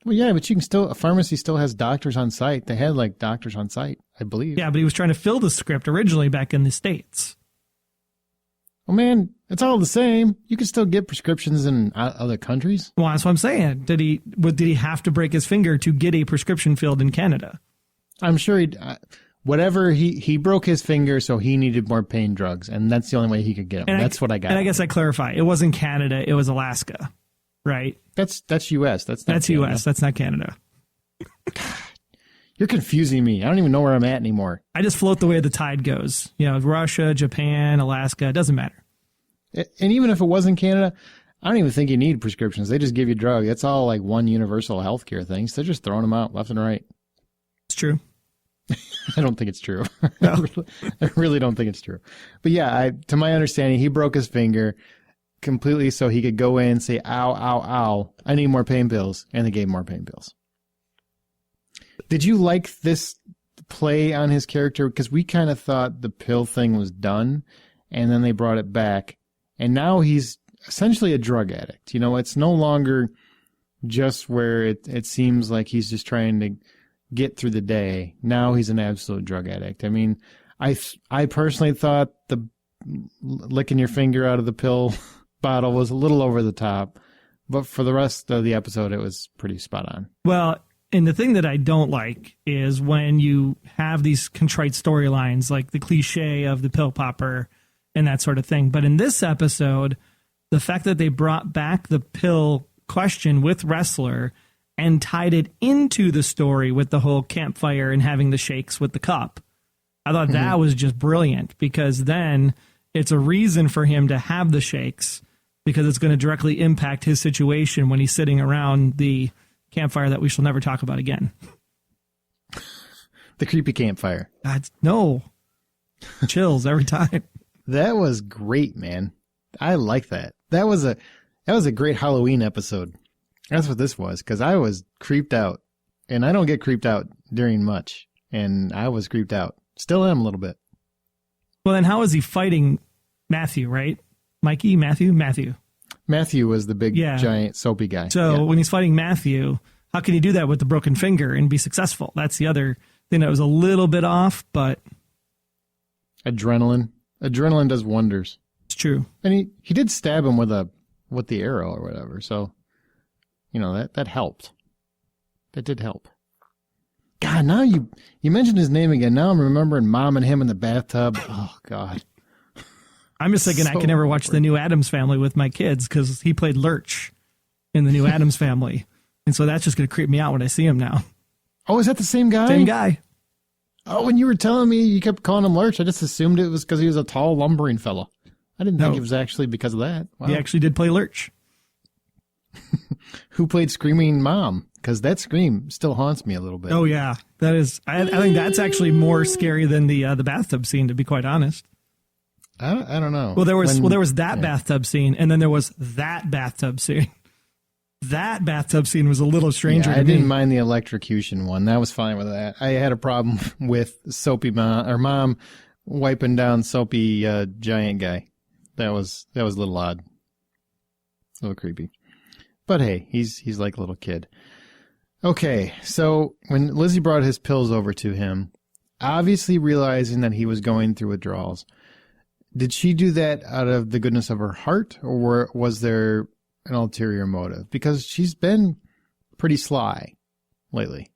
Well, yeah, but a pharmacy still has doctors on site. They had doctors on site, I believe. Yeah, but he was trying to fill the script originally back in the States. Well, man, it's all the same. You can still get prescriptions in other countries. Well, that's what I'm saying. Did he have to break his finger to get a prescription filled in Canada? I'm sure he broke his finger, so he needed more pain drugs, and that's the only way he could get them. That's what I got. And I guess I clarify. It wasn't Canada. It was Alaska, right? That's U.S. That's U.S. That's not Canada. You're confusing me. I don't even know where I'm at anymore. I just float the way the tide goes. Russia, Japan, Alaska, it doesn't matter. And even if it wasn't Canada, I don't even think you need prescriptions. They just give you drugs. It's all like one universal healthcare thing. So they're just throwing them out left and right. It's true. I don't think it's true. No. I really don't think it's true. But yeah, to my understanding, he broke his finger completely so he could go in and say, ow, ow, ow, I need more pain pills. And they gave him more pain pills. Did you like this play on his character? Because we kind of thought the pill thing was done, and then they brought it back. And now he's essentially a drug addict. It's no longer just where it seems like he's just trying to get through the day. Now he's an absolute drug addict. I mean, I personally thought the licking your finger out of the pill bottle was a little over the top, but for the rest of the episode, it was pretty spot on. Well, and the thing that I don't like is when you have these contrite storylines, like the cliche of the pill popper and that sort of thing. But in this episode, the fact that they brought back the pill question with Ressler and tied it into the story with the whole campfire and having the shakes with the cup, I thought that was just brilliant, because then it's a reason for him to have the shakes, because it's going to directly impact his situation when he's sitting around the campfire that we shall never talk about again. The creepy campfire. No. Chills every time. That was great, man. I like that. That was a great Halloween episode. That's what this was, because I was creeped out. And I don't get creeped out during much. And I was creeped out. Still am a little bit. Well, then how is he fighting Matthew, right? Mikey? Matthew? Matthew was the big, giant, soapy guy. So when he's fighting Matthew, how can he do that with the broken finger and be successful? That's the other thing that was a little bit off, but... Adrenaline does wonders. It's true. And he did stab him with the arrow or whatever, so, that helped. That did help. God, now you mentioned his name again. Now I'm remembering Mom and him in the bathtub. Oh, God. I'm just thinking I can never watch the new Addams Family with my kids, because he played Lurch in the new Addams Family. And so that's just going to creep me out when I see him now. Oh, is that the same guy? Same guy. Oh, when you were telling me you kept calling him Lurch, I just assumed it was because he was a tall, lumbering fellow. I didn't think it was actually because of that. Wow. He actually did play Lurch. Who played Screaming Mom? Because that scream still haunts me a little bit. Oh, yeah. That is. I think that's actually more scary than the bathtub scene, to be quite honest. I don't know. Well, there was that bathtub scene, and then there was that bathtub scene. That bathtub scene was a little stranger to me. I didn't mind the electrocution one. That was fine with that. I had a problem with Soapy Mom wiping down Soapy giant guy. That was a little odd. A little creepy. But hey, he's like a little kid. Okay, so when Lizzie brought his pills over to him, obviously realizing that he was going through withdrawals, did she do that out of the goodness of her heart, or was there an ulterior motive? Because she's been pretty sly lately.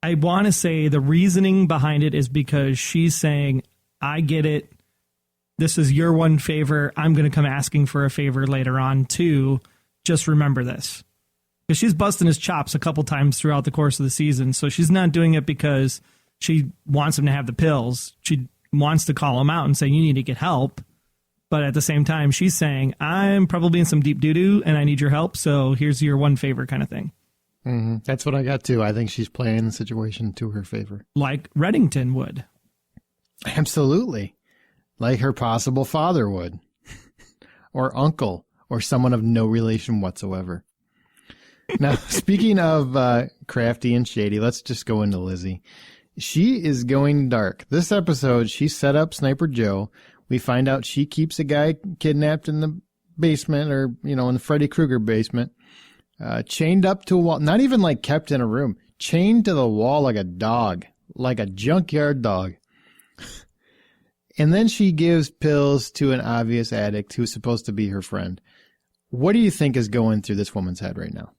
I want to say the reasoning behind it is because she's saying, I get it. This is your one favor. I'm going to come asking for a favor later on, too. Just remember this. Because she's busting his chops a couple times throughout the course of the season. So she's not doing it because she wants him to have the pills. She wants to call him out and say, you need to get help. But at the same time, she's saying, I'm probably in some deep doo-doo and I need your help. So here's your one favor kind of thing. Mm-hmm. That's what I got too. I think she's playing the situation to her favor. Like Reddington would. Absolutely. Like her possible father would. Or uncle. Or someone of no relation whatsoever. Now, speaking of crafty and shady, let's just go into Lizzie. She is going dark. This episode, she set up Sniper Joe. We find out she keeps a guy kidnapped in the basement or, in the Freddy Krueger basement, chained up to a wall, not even like kept in a room, chained to the wall like a dog, like a junkyard dog. And then she gives pills to an obvious addict who's supposed to be her friend. What do you think is going through this woman's head right now?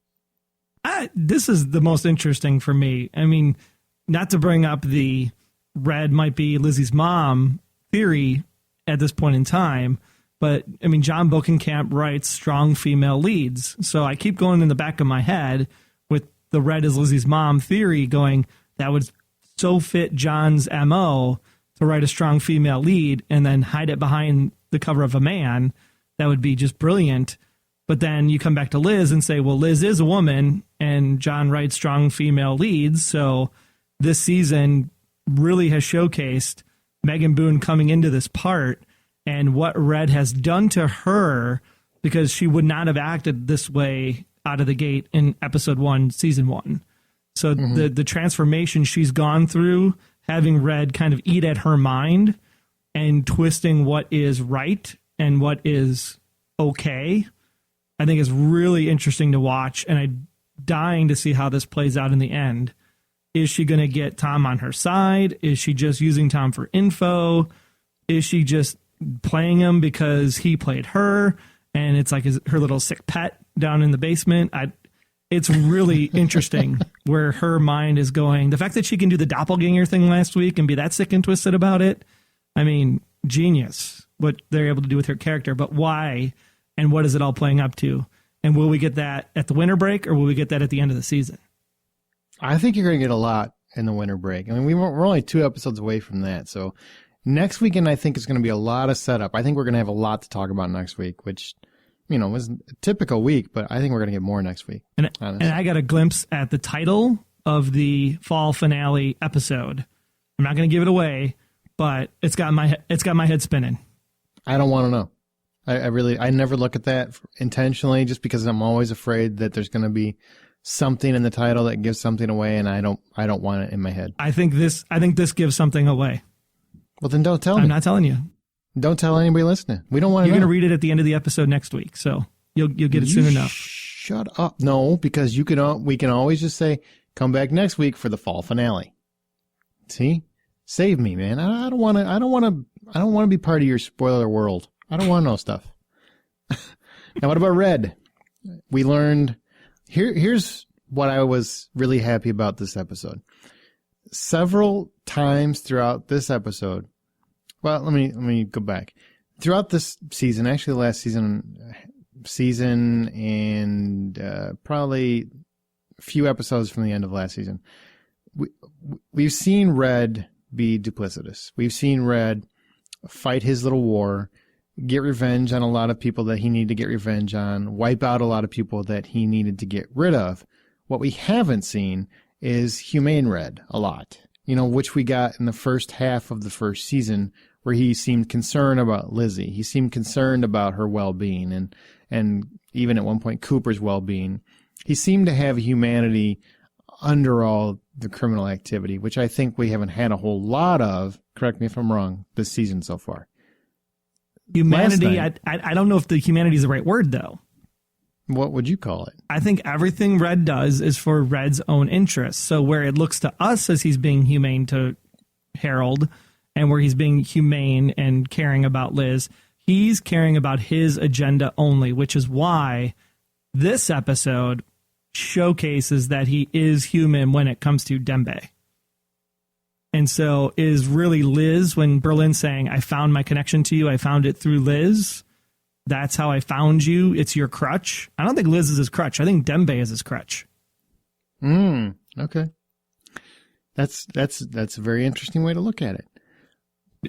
This is the most interesting for me. I mean, not to bring up the Red might be Lizzie's mom theory at this point in time, but I mean, John Bokenkamp writes strong female leads. So I keep going in the back of my head with the Red is Lizzie's mom theory going, that would so fit John's MO to write a strong female lead and then hide it behind the cover of a man. That would be just brilliant. But then you come back to Liz and say, well, Liz is a woman and John writes strong female leads. So this season really has showcased Megan Boone coming into this part and what Red has done to her, because she would not have acted this way out of the gate in episode 1, season 1. So the transformation she's gone through, having Red kind of eat at her mind and twisting what is right and what is okay, I think is really interesting to watch, and I'm dying to see how this plays out in the end. Is she going to get Tom on her side? Is she just using Tom for info? Is she just playing him because he played her, and it's like her little sick pet down in the basement? It's really interesting where her mind is going. The fact that she can do the doppelganger thing last week and be that sick and twisted about it, I mean, genius, what they're able to do with her character. But why? And what is it all playing up to? And will we get that at the winter break, or will we get that at the end of the season? I think you're going to get a lot in the winter break. I mean, we're only 2 episodes away from that. So next weekend, I think, is going to be a lot of setup. I think we're going to have a lot to talk about next week, which, was a typical week, but I think we're going to get more next week. And I got a glimpse at the title of the fall finale episode. I'm not going to give it away, but it's got my head spinning. I don't want to know. I never look at that intentionally, just because I'm always afraid that there's going to be something in the title that gives something away, and I don't want it in my head. I think this gives something away. Well, then don't tell me. I'm not telling you. Don't tell anybody listening. We don't want to know. You're going to read it at the end of the episode next week, so you'll get it soon enough. Shut up. No, because we can always just say, come back next week for the fall finale. See? Save me, man. I don't want to be part of your spoiler world. I don't want to know stuff. Now, what about Red? We learned here's what I was really happy about this episode. Several times throughout this episode, well, let me go back. Throughout this season, actually the last season and probably few episodes from the end of last season, we've seen Red be duplicitous. We've seen Red fight his little war, get revenge on a lot of people that he needed to get revenge on, wipe out a lot of people that he needed to get rid of. What we haven't seen is humane Red a lot, which we got in the first half of the first season, where he seemed concerned about Lizzie. He seemed concerned about her well-being and even at one point Cooper's well-being. He seemed to have humanity under all the criminal activity, which I think we haven't had a whole lot of, correct me if I'm wrong, this season so far. Humanity, I don't know if the humanity is the right word, though. What would you call it? I think everything Red does is for Red's own interests. So where it looks to us as he's being humane to Harold, and where he's being humane and caring about Liz, he's caring about his agenda only, which is why this episode showcases that he is human when it comes to Dembe. And so is really Liz, when Berlin's saying, I found my connection to you, I found it through Liz. That's how I found you. It's your crutch. I don't think Liz is his crutch. I think Dembe is his crutch. Okay. That's a very interesting way to look at it.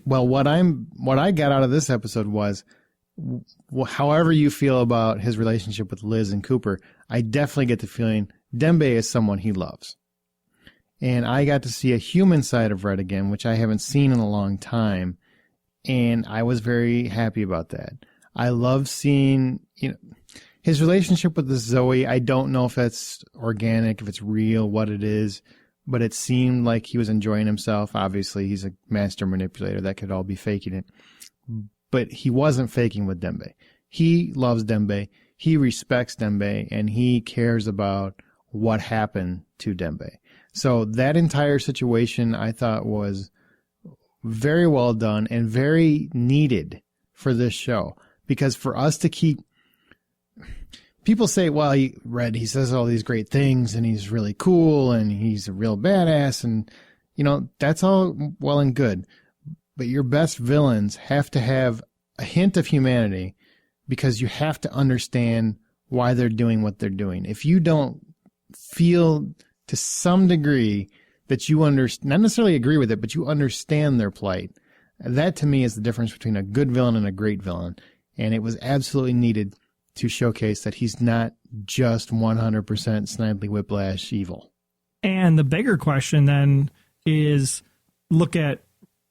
Well, what I got out of this episode was, however you feel about his relationship with Liz and Cooper, I definitely get the feeling Dembe is someone he loves. And I got to see a human side of Red again, which I haven't seen in a long time. And I was very happy about that. I love seeing, his relationship with this Zoe. I don't know if that's organic, if it's real, what it is, but it seemed like he was enjoying himself. Obviously, he's a master manipulator. That could all be faking it. But he wasn't faking with Dembe. He loves Dembe. He respects Dembe, and he cares about what happened to Dembe. So that entire situation I thought was very well done and very needed for this show. Because for us to keep... People say, well, Red, he says all these great things and he's really cool and he's a real badass. And, that's all well and good. But your best villains have to have a hint of humanity, because you have to understand why they're doing what they're doing. If you don't feel to some degree that you not necessarily agree with it, but you understand their plight, that to me is the difference between a good villain and a great villain. And it was absolutely needed to showcase that he's not just 100% Snidely Whiplash evil. And the bigger question then is, look at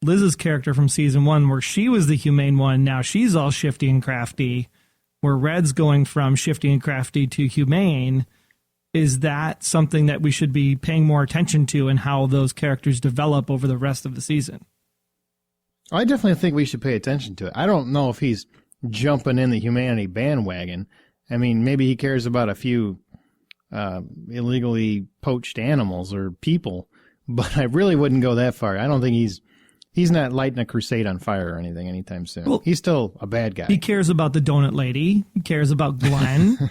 Liz's character from season 1, where she was the humane one. Now she's all shifty and crafty, where Red's going from shifty and crafty to humane. Is that something that we should be paying more attention to, and how those characters develop over the rest of the season? I definitely think we should pay attention to it. I don't know if he's jumping in the humanity bandwagon. I mean, maybe he cares about a few illegally poached animals or people, but I really wouldn't go that far. I don't think he's not lighting a crusade on fire or anything anytime soon. Well, he's still a bad guy. He cares about the donut lady. He cares about Glenn.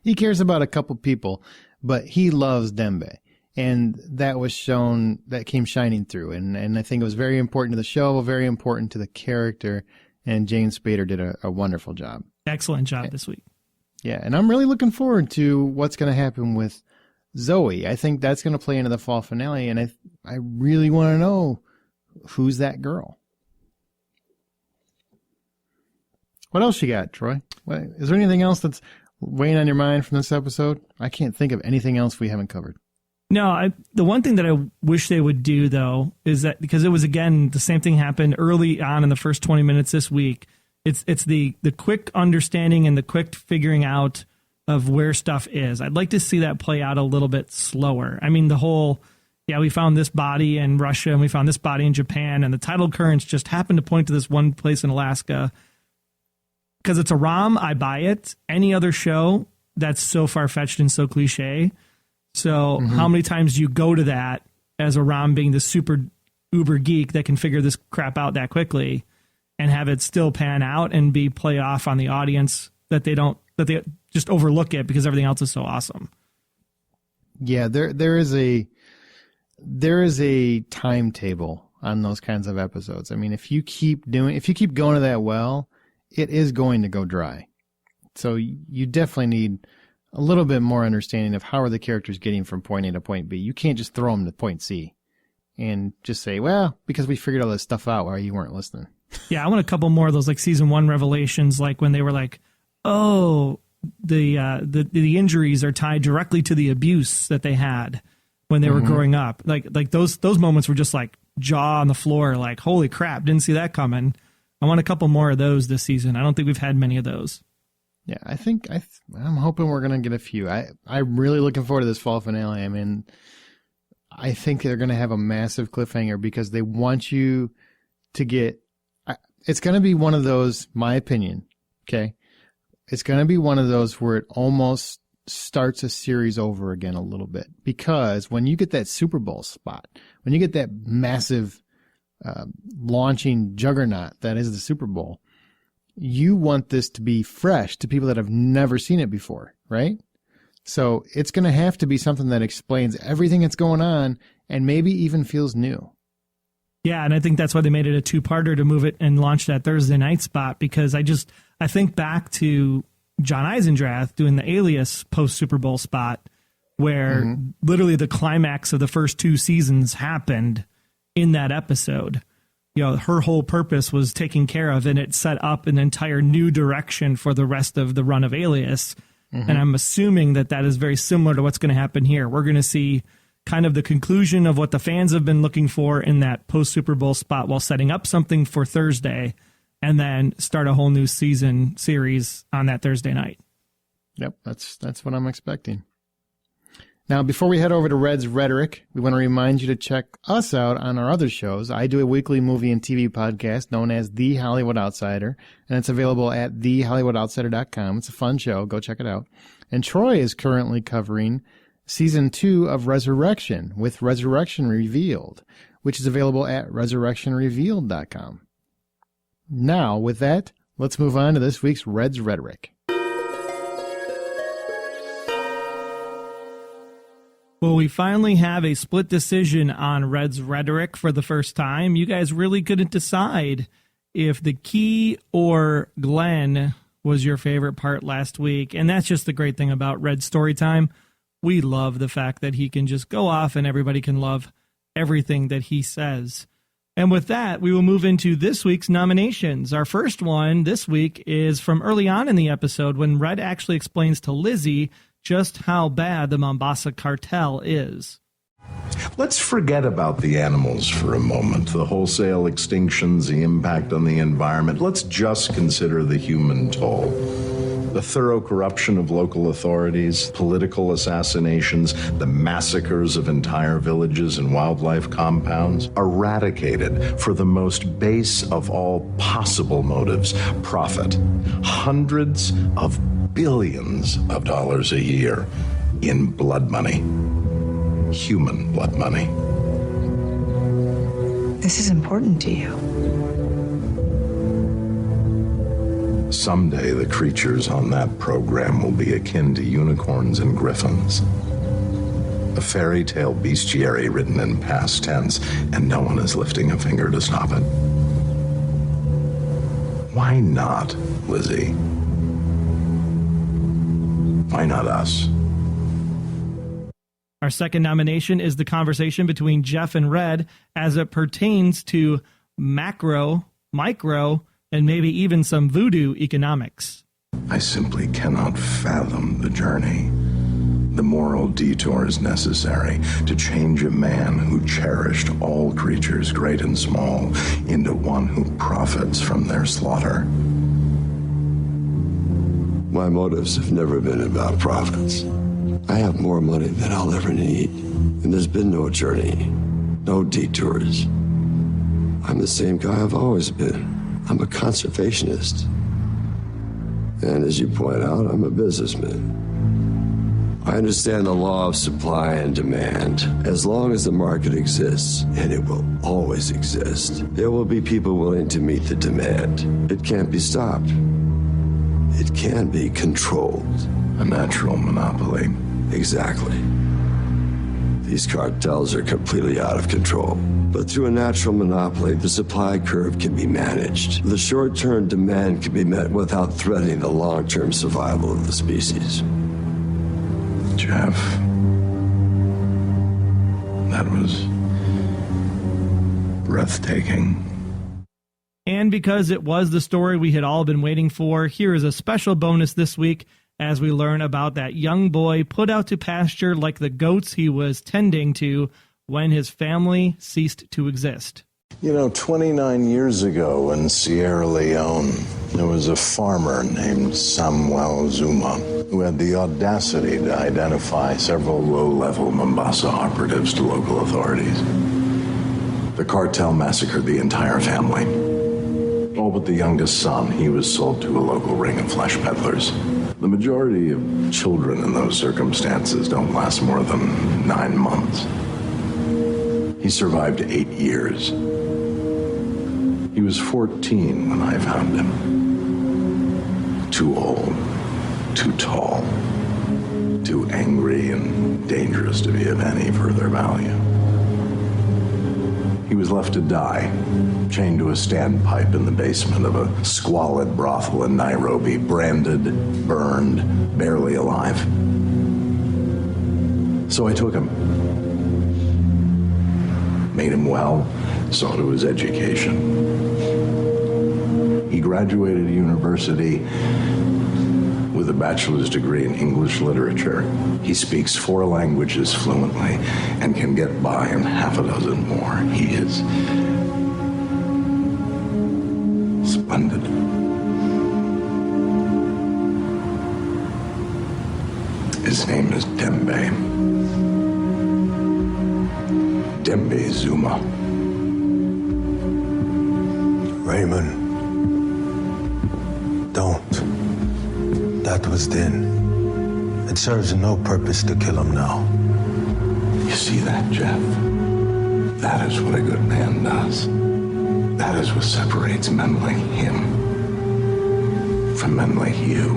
He cares about a couple people, but he loves Dembe. And that was shown, that came shining through. And I think it was very important to the show, very important to the character. And James Spader did a wonderful job. Excellent job this week. Yeah, and I'm really looking forward to what's going to happen with Zoe. I think that's going to play into the fall finale, and I really want to know who's that girl. What else you got, Troy? Is there anything else that's weighing on your mind from this episode? I can't think of anything else we haven't covered. No, the one thing that I wish they would do, though, is that, because it was, again, the same thing happened early on in the first 20 minutes this week. It's the quick understanding and the quick figuring out of where stuff is. I'd like to see that play out a little bit slower. I mean, the whole, we found this body in Russia and we found this body in Japan, and the tidal currents just happened to point to this one place in Alaska. Because it's a ROM, I buy it. Any other show, that's so far-fetched and so cliche. So how many times do you go to that as a ROM being the super uber geek that can figure this crap out that quickly and have it still pan out and be play off on the audience that they just overlook it because everything else is so awesome? Yeah, there is a timetable on those kinds of episodes. I mean, if you keep going to that well, it is going to go dry. So you definitely need a little bit more understanding of how are the characters getting from point A to point B. You can't just throw them to point C and just say, well, because we figured all this stuff out while you weren't listening. Yeah, I want a couple more of those like season 1 revelations, like when they were like, oh, the injuries are tied directly to the abuse that they had when they were growing up. Like those moments were just like jaw on the floor, like, holy crap, didn't see that coming. I want a couple more of those this season. I don't think we've had many of those. Yeah, I think I'm hoping we're going to get a few. I'm really looking forward to this fall finale. I mean, I think they're going to have a massive cliffhanger because they want you to get. It's going to be one of those, my opinion, okay? It's going to be one of those where it almost starts a series over again a little bit. Because when you get that Super Bowl spot, when you get that massive launching juggernaut that is the Super Bowl, you want this to be fresh to people that have never seen it before, right? So it's going to have to be something that explains everything that's going on and maybe even feels new. Yeah, and I think that's why they made it a 2-parter to move it and launch that Thursday night spot, because I think back to John Eisendrath doing the Alias post-Super Bowl spot where literally the climax of the first 2 seasons happened in that episode. You know, her whole purpose was taken care of, and it set up an entire new direction for the rest of the run of Alias. And I'm assuming that is very similar to what's going to happen here. We're going to see kind of the conclusion of what the fans have been looking for in that post-Super Bowl spot while setting up something for Thursday, and then start a whole new series on that Thursday night. Yep, that's what I'm expecting. Now, before we head over to Red's Rhetoric, we want to remind you to check us out on our other shows. I do a weekly movie and TV podcast known as The Hollywood Outsider, and it's available at thehollywoodoutsiders.com. It's a fun show. Go check it out. And Troy is currently covering Season 2 of Resurrection with Resurrection Revealed, which is available at resurrectionrevealed.com. Now, with that, let's move on to this week's Red's Rhetoric. Well, we finally have a split decision on Red's Rhetoric for the first time. You guys really couldn't decide if the key or Glenn was your favorite part last week. And that's just the great thing about Red's Storytime. We love the fact that he can just go off and everybody can love everything that he says. And with that, we will move into this week's nominations. Our first one this week is from early on in the episode when Red actually explains to Lizzie just how bad the Mombasa Cartel is. Let's forget about the animals for a moment, the wholesale extinctions, the impact on the environment. Let's just consider the human toll. The thorough corruption of local authorities, political assassinations, the massacres of entire villages and wildlife compounds, eradicated for the most base of all possible motives, profit. Hundreds of billions of dollars a year in blood money. Human blood money. This is important to you. Someday the creatures on that program will be akin to unicorns and griffins. A fairy tale bestiary written in past tense, and no one is lifting a finger to stop it. Why not, Lizzie? Why not us? Our second nomination is the conversation between Jeff and Red as it pertains to macro, micro, and maybe even some voodoo economics. I simply cannot fathom the journey, the moral detours necessary to change a man who cherished all creatures, great and small, into one who profits from their slaughter. My motives have never been about profits. I have more money than I'll ever need, and there's been no journey, no detours. I'm the same guy I've always been. I'm a conservationist. And as you point out, I'm a businessman. I understand the law of supply and demand. As long as the market exists, and it will always exist, there will be people willing to meet the demand. It can't be stopped. It can be controlled. A natural monopoly. Exactly. These cartels are completely out of control. But through a natural monopoly, the supply curve can be managed. The short-term demand can be met without threatening the long-term survival of the species. Jeff, that was breathtaking. And because it was the story we had all been waiting for, here is a special bonus this week as we learn about that young boy put out to pasture like the goats he was tending to when his family ceased to exist. 29 years ago in Sierra Leone, there was a farmer named Samuel Zuma who had the audacity to identify several low-level Mombasa operatives to local authorities. The cartel massacred the entire family. All but the youngest son, he was sold to a local ring of flesh peddlers. The majority of children in those circumstances don't last more than 9 months. He survived 8 years. He was 14 when I found him. Too old, too tall, too angry and dangerous to be of any further value. He was left to die, chained to a standpipe in the basement of a squalid brothel in Nairobi, branded, burned, barely alive. So I took him, made him well, saw to his education. He graduated university with a bachelor's degree in English literature. He speaks 4 languages fluently and can get by in half a dozen more. He is splendid. His name is Dembe. Dembe Zuma. Raymond, don't. That was then. It serves no purpose to kill him now. You see that, Jeff? That is what a good man does. That is what separates men like him from men like you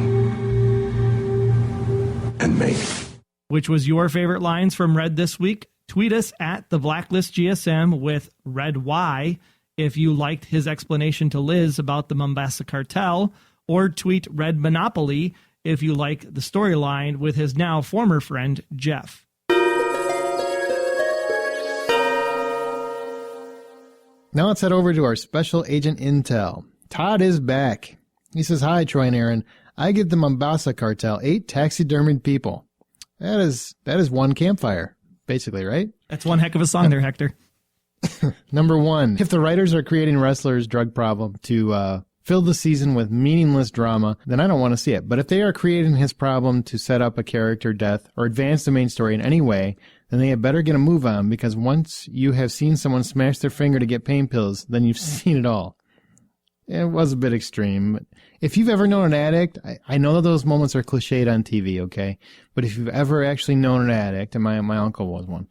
and me. Which was your favorite lines from Red this week? Tweet us at the Blacklist GSM with Red Y if you liked his explanation to Liz about the Mombasa Cartel, or tweet Red Monopoly if you like the storyline with his now former friend, Jeff. Now let's head over to our special agent intel. Todd is back. He says, "Hi, Troy and Aaron. I give the Mombasa Cartel 8 taxidermied people." That is one campfire, basically, right? That's one heck of a song there, Hector. Number 1, if the writers are creating Ressler's drug problem to fill the season with meaningless drama, then I don't want to see it. But if they are creating his problem to set up a character death or advance the main story in any way, then they had better get a move on, because once you have seen someone smash their finger to get pain pills, then you've seen it all. It was a bit extreme. But if you've ever known an addict, I know that those moments are cliched on TV, okay? But if you've ever actually known an addict, and my uncle was one,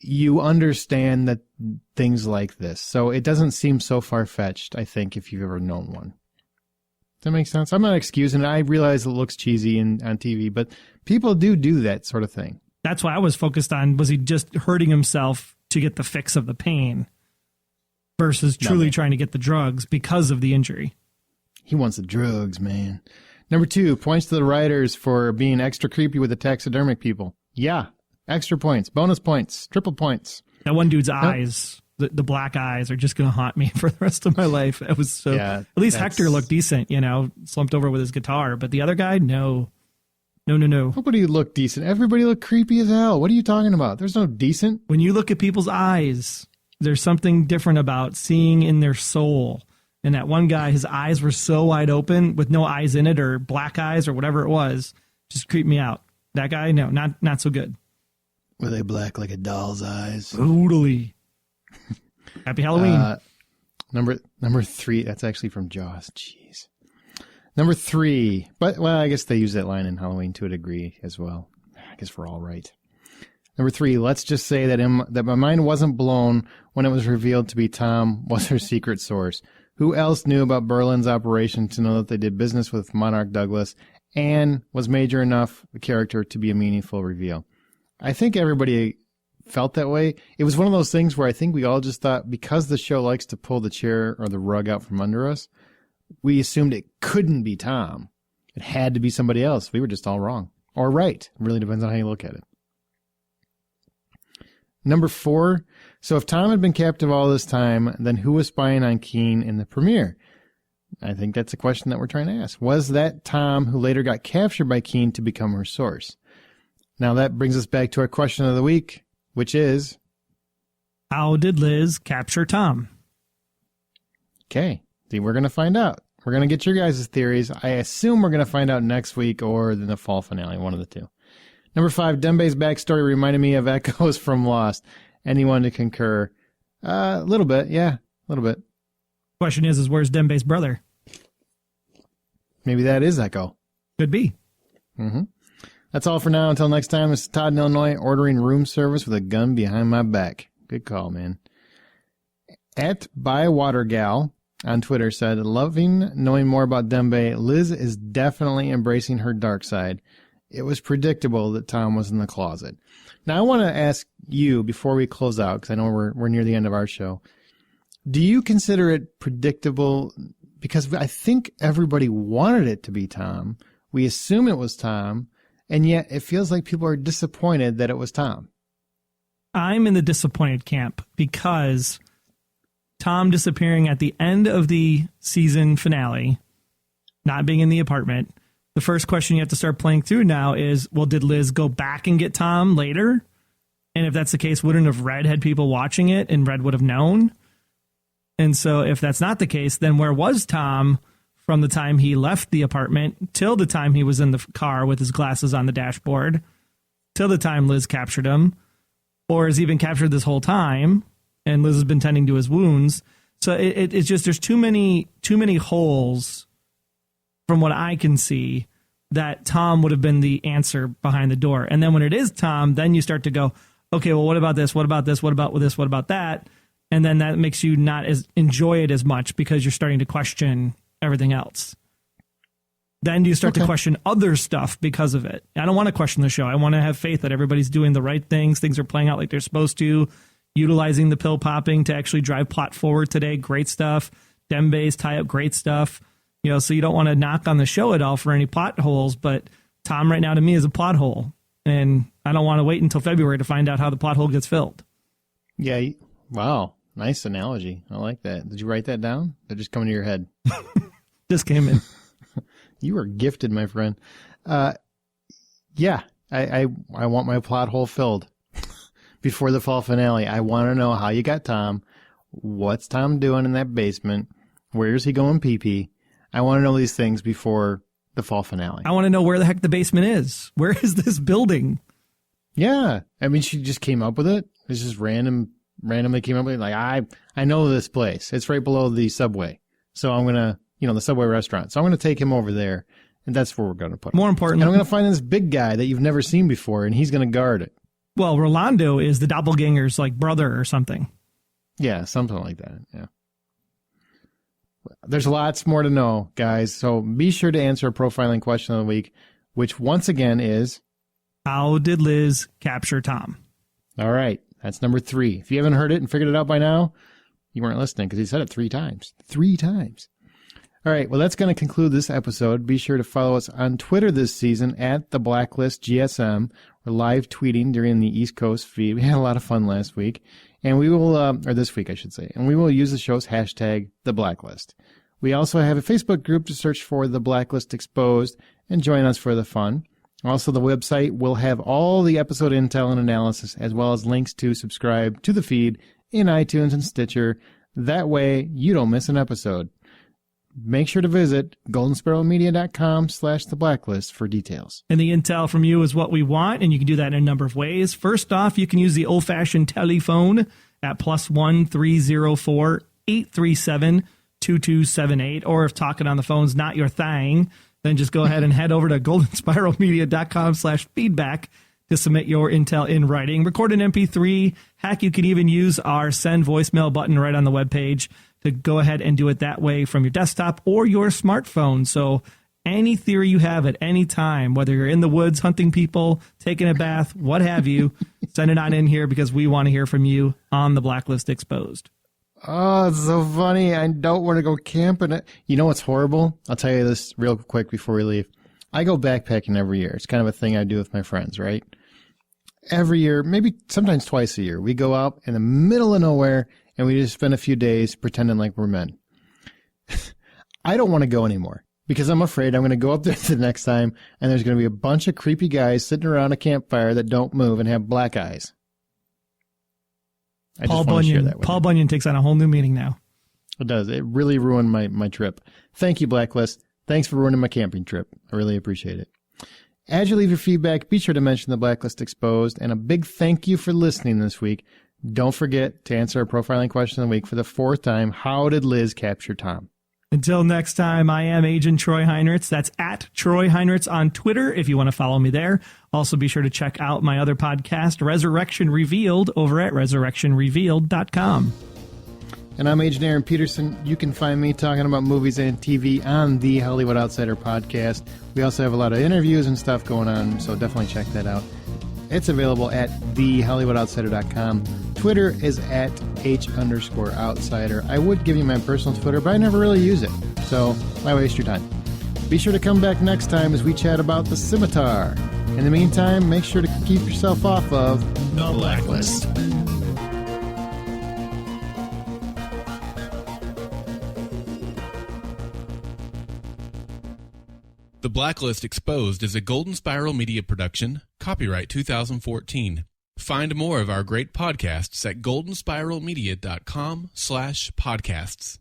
you understand that things like this. So it doesn't seem so far-fetched, I think, if you've ever known one. Does that make sense? I'm not excusing it. I realize it looks cheesy on TV, but people do that sort of thing. That's why I was focused on, was he just hurting himself to get the fix of the pain versus truly trying to get the drugs because of the injury? He wants the drugs, man. Number 2, points to the writers for being extra creepy with the taxidermic people. Yeah, extra points, bonus points, triple points. That one dude's eyes, the black eyes, are just going to haunt me for the rest of my life. It was so. Yeah, at least Hector looked decent, slumped over with his guitar. But the other guy, no. Nobody looked decent. Everybody looked creepy as hell. What are you talking about? There's no decent. When you look at people's eyes, there's something different about seeing in their soul. And that one guy, his eyes were so wide open with no eyes in it, or black eyes, or whatever it was, just creeped me out. That guy, no, not so good. Were they black like a doll's eyes? Totally. Happy Halloween. Number 3, that's actually from Jaws. Jeez. Number 3, but, well, I guess they use that line in Halloween to a degree as well. I guess we're all right. Number 3, let's just say that my mind wasn't blown when it was revealed to be Tom was her secret source. Who else knew about Berlin's operation to know that they did business with Monarch Douglas and was major enough a character to be a meaningful reveal? I think everybody felt that way. It was one of those things where I think we all just thought, because the show likes to pull the chair or the rug out from under us, we assumed it couldn't be Tom. It had to be somebody else. We were just all wrong. or right. It really depends on how you look at it. Number 4. So if Tom had been captive all this time, then who was spying on Keen in the premiere? I think that's a question that we're trying to ask. Was that Tom who later got captured by Keen to become her source? Now that brings us back to our question of the week, which is, how did Liz capture Tom? Okay, see, we're going to find out. We're going to get your guys' theories. I assume we're going to find out next week or in the fall finale, one of the two. Number 5, Dembe's backstory reminded me of echoes from Lost. Anyone to concur? A little bit, yeah, a little bit. Question is where's Dembe's brother? Maybe that is Echo. Could be. Mm-hmm. That's all for now. Until next time, this is Todd in Illinois, ordering room service with a gun behind my back. Good call, man. At ByWaterGal on Twitter said, loving knowing more about Dembe, Liz is definitely embracing her dark side. It was predictable that Tom was in the closet. Now, I want to ask you, before we close out, because I know we're near the end of our show, do you consider it predictable? Because I think everybody wanted it to be Tom. We assume it was Tom, and yet it feels like people are disappointed that it was Tom. I'm in the disappointed camp because Tom disappearing at the end of the season finale, not being in the apartment, the first question you have to start playing through now is, well, did Liz go back and get Tom later? And if that's the case, wouldn't have Red had people watching it and Red would have known? And so if that's not the case, then where was Tom from the time he left the apartment till the time he was in the car with his glasses on the dashboard, till the time Liz captured him? Or has he been captured this whole time and Liz has been tending to his wounds? So it's just, there's too many holes from what I can see that Tom would have been the answer behind the door. And then when it is Tom, then you start to go, okay, well, what about this? What about this? What about this? What about that? And then that makes you not as enjoy it as much because you're starting to question everything else. Then you start to question other stuff because of it. I don't want to question the show. I want to have faith that everybody's doing the right things. Things are playing out like they're supposed to. Utilizing the pill popping to actually drive plot forward today. Great stuff. Dembe's tie up. Great stuff. You know, so you don't want to knock on the show at all for any plot holes, but Tom right now to me is a plot hole. And I don't want to wait until February to find out how the plot hole gets filled. Yeah. Wow. Nice analogy. I like that. Did you write that down? That just come into your head? Just came in. You are gifted, my friend. Yeah, I want my plot hole filled before the fall finale. I want to know how you got Tom. What's Tom doing in that basement? Where's he going pee-pee? I want to know these things before the fall finale. I want to know where the heck the basement is. Where is this building? Yeah. I mean, she just came up with it. It's just randomly came up with it. Like, I know this place. It's right below the Subway. So I'm going to, the Subway restaurant. So I'm going to take him over there, and that's where we're going to put him. More importantly, and I'm going to find this big guy that you've never seen before, and he's going to guard it. Well, Rolando is the doppelganger's like brother or something. Yeah, something like that. Yeah. There's lots more to know, guys. So be sure to answer a profiling question of the week, which once again is, how did Liz capture Tom? All right. That's number 3. If you haven't heard it and figured it out by now, you weren't listening because he said it 3 times. 3 times. All right. Well, that's going to conclude this episode. Be sure to follow us on Twitter this season at the Blacklist GSM. We're live tweeting during the East Coast feed. We had a lot of fun last week. And we will, or this week, I should say, and we will use the show's hashtag, The Blacklist. We also have a Facebook group to search for The Blacklist Exposed and join us for the fun. Also, the website will have all the episode intel and analysis, as well as links to subscribe to the feed in iTunes and Stitcher. That way, you don't miss an episode. Make sure to visit goldensparrowmedia.com/The Blacklist for details. And the intel from you is what we want, and you can do that in a number of ways. First off, you can use the old-fashioned telephone at +1 304 837 2278, or if talking on the phone's not your thing, then just go ahead and head over to goldenspiralmedia.com/feedback to submit your intel in writing. Record an MP3. Heck, you can even use our send voicemail button right on the webpage to go ahead and do it that way from your desktop or your smartphone. So any theory you have at any time, whether you're in the woods hunting people, taking a bath, what have you, send it on in here because we want to hear from you on the Blacklist Exposed. Oh, it's so funny. I don't want to go camping. You know what's horrible? I'll tell you this real quick before we leave. I go backpacking every year. It's kind of a thing I do with my friends, right? Every year, maybe sometimes twice a year, we go out in the middle of nowhere and we just spend a few days pretending like we're men. I don't want to go anymore because I'm afraid I'm going to go up there the next time and there's going to be a bunch of creepy guys sitting around a campfire that don't move and have black eyes. Paul Bunyan takes on a whole new meaning now. It does. It really ruined my trip. Thank you, Blacklist. Thanks for ruining my camping trip. I really appreciate it. As you leave your feedback, be sure to mention the Blacklist Exposed, and a big thank you for listening this week. Don't forget to answer our profiling question of the week for the 4th time. How did Liz capture Tom? Until next time, I am Agent Troy Heinrichs. That's at Troy Heinrichs on Twitter if you want to follow me there. Also, be sure to check out my other podcast, Resurrection Revealed, over at resurrectionrevealed.com. And I'm Agent Aaron Peterson. You can find me talking about movies and TV on the Hollywood Outsider podcast. We also have a lot of interviews and stuff going on, so definitely check that out. It's available at thehollywoodoutsider.com. Twitter is at H_outsider. I would give you my personal Twitter, but I never really use it, so why waste your time? Be sure to come back next time as we chat about the Scimitar. In the meantime, make sure to keep yourself off of The Blacklist. The Blacklist Exposed is a Golden Spiral Media production, copyright 2014. Find more of our great podcasts at goldenspiralmedia.com/podcasts.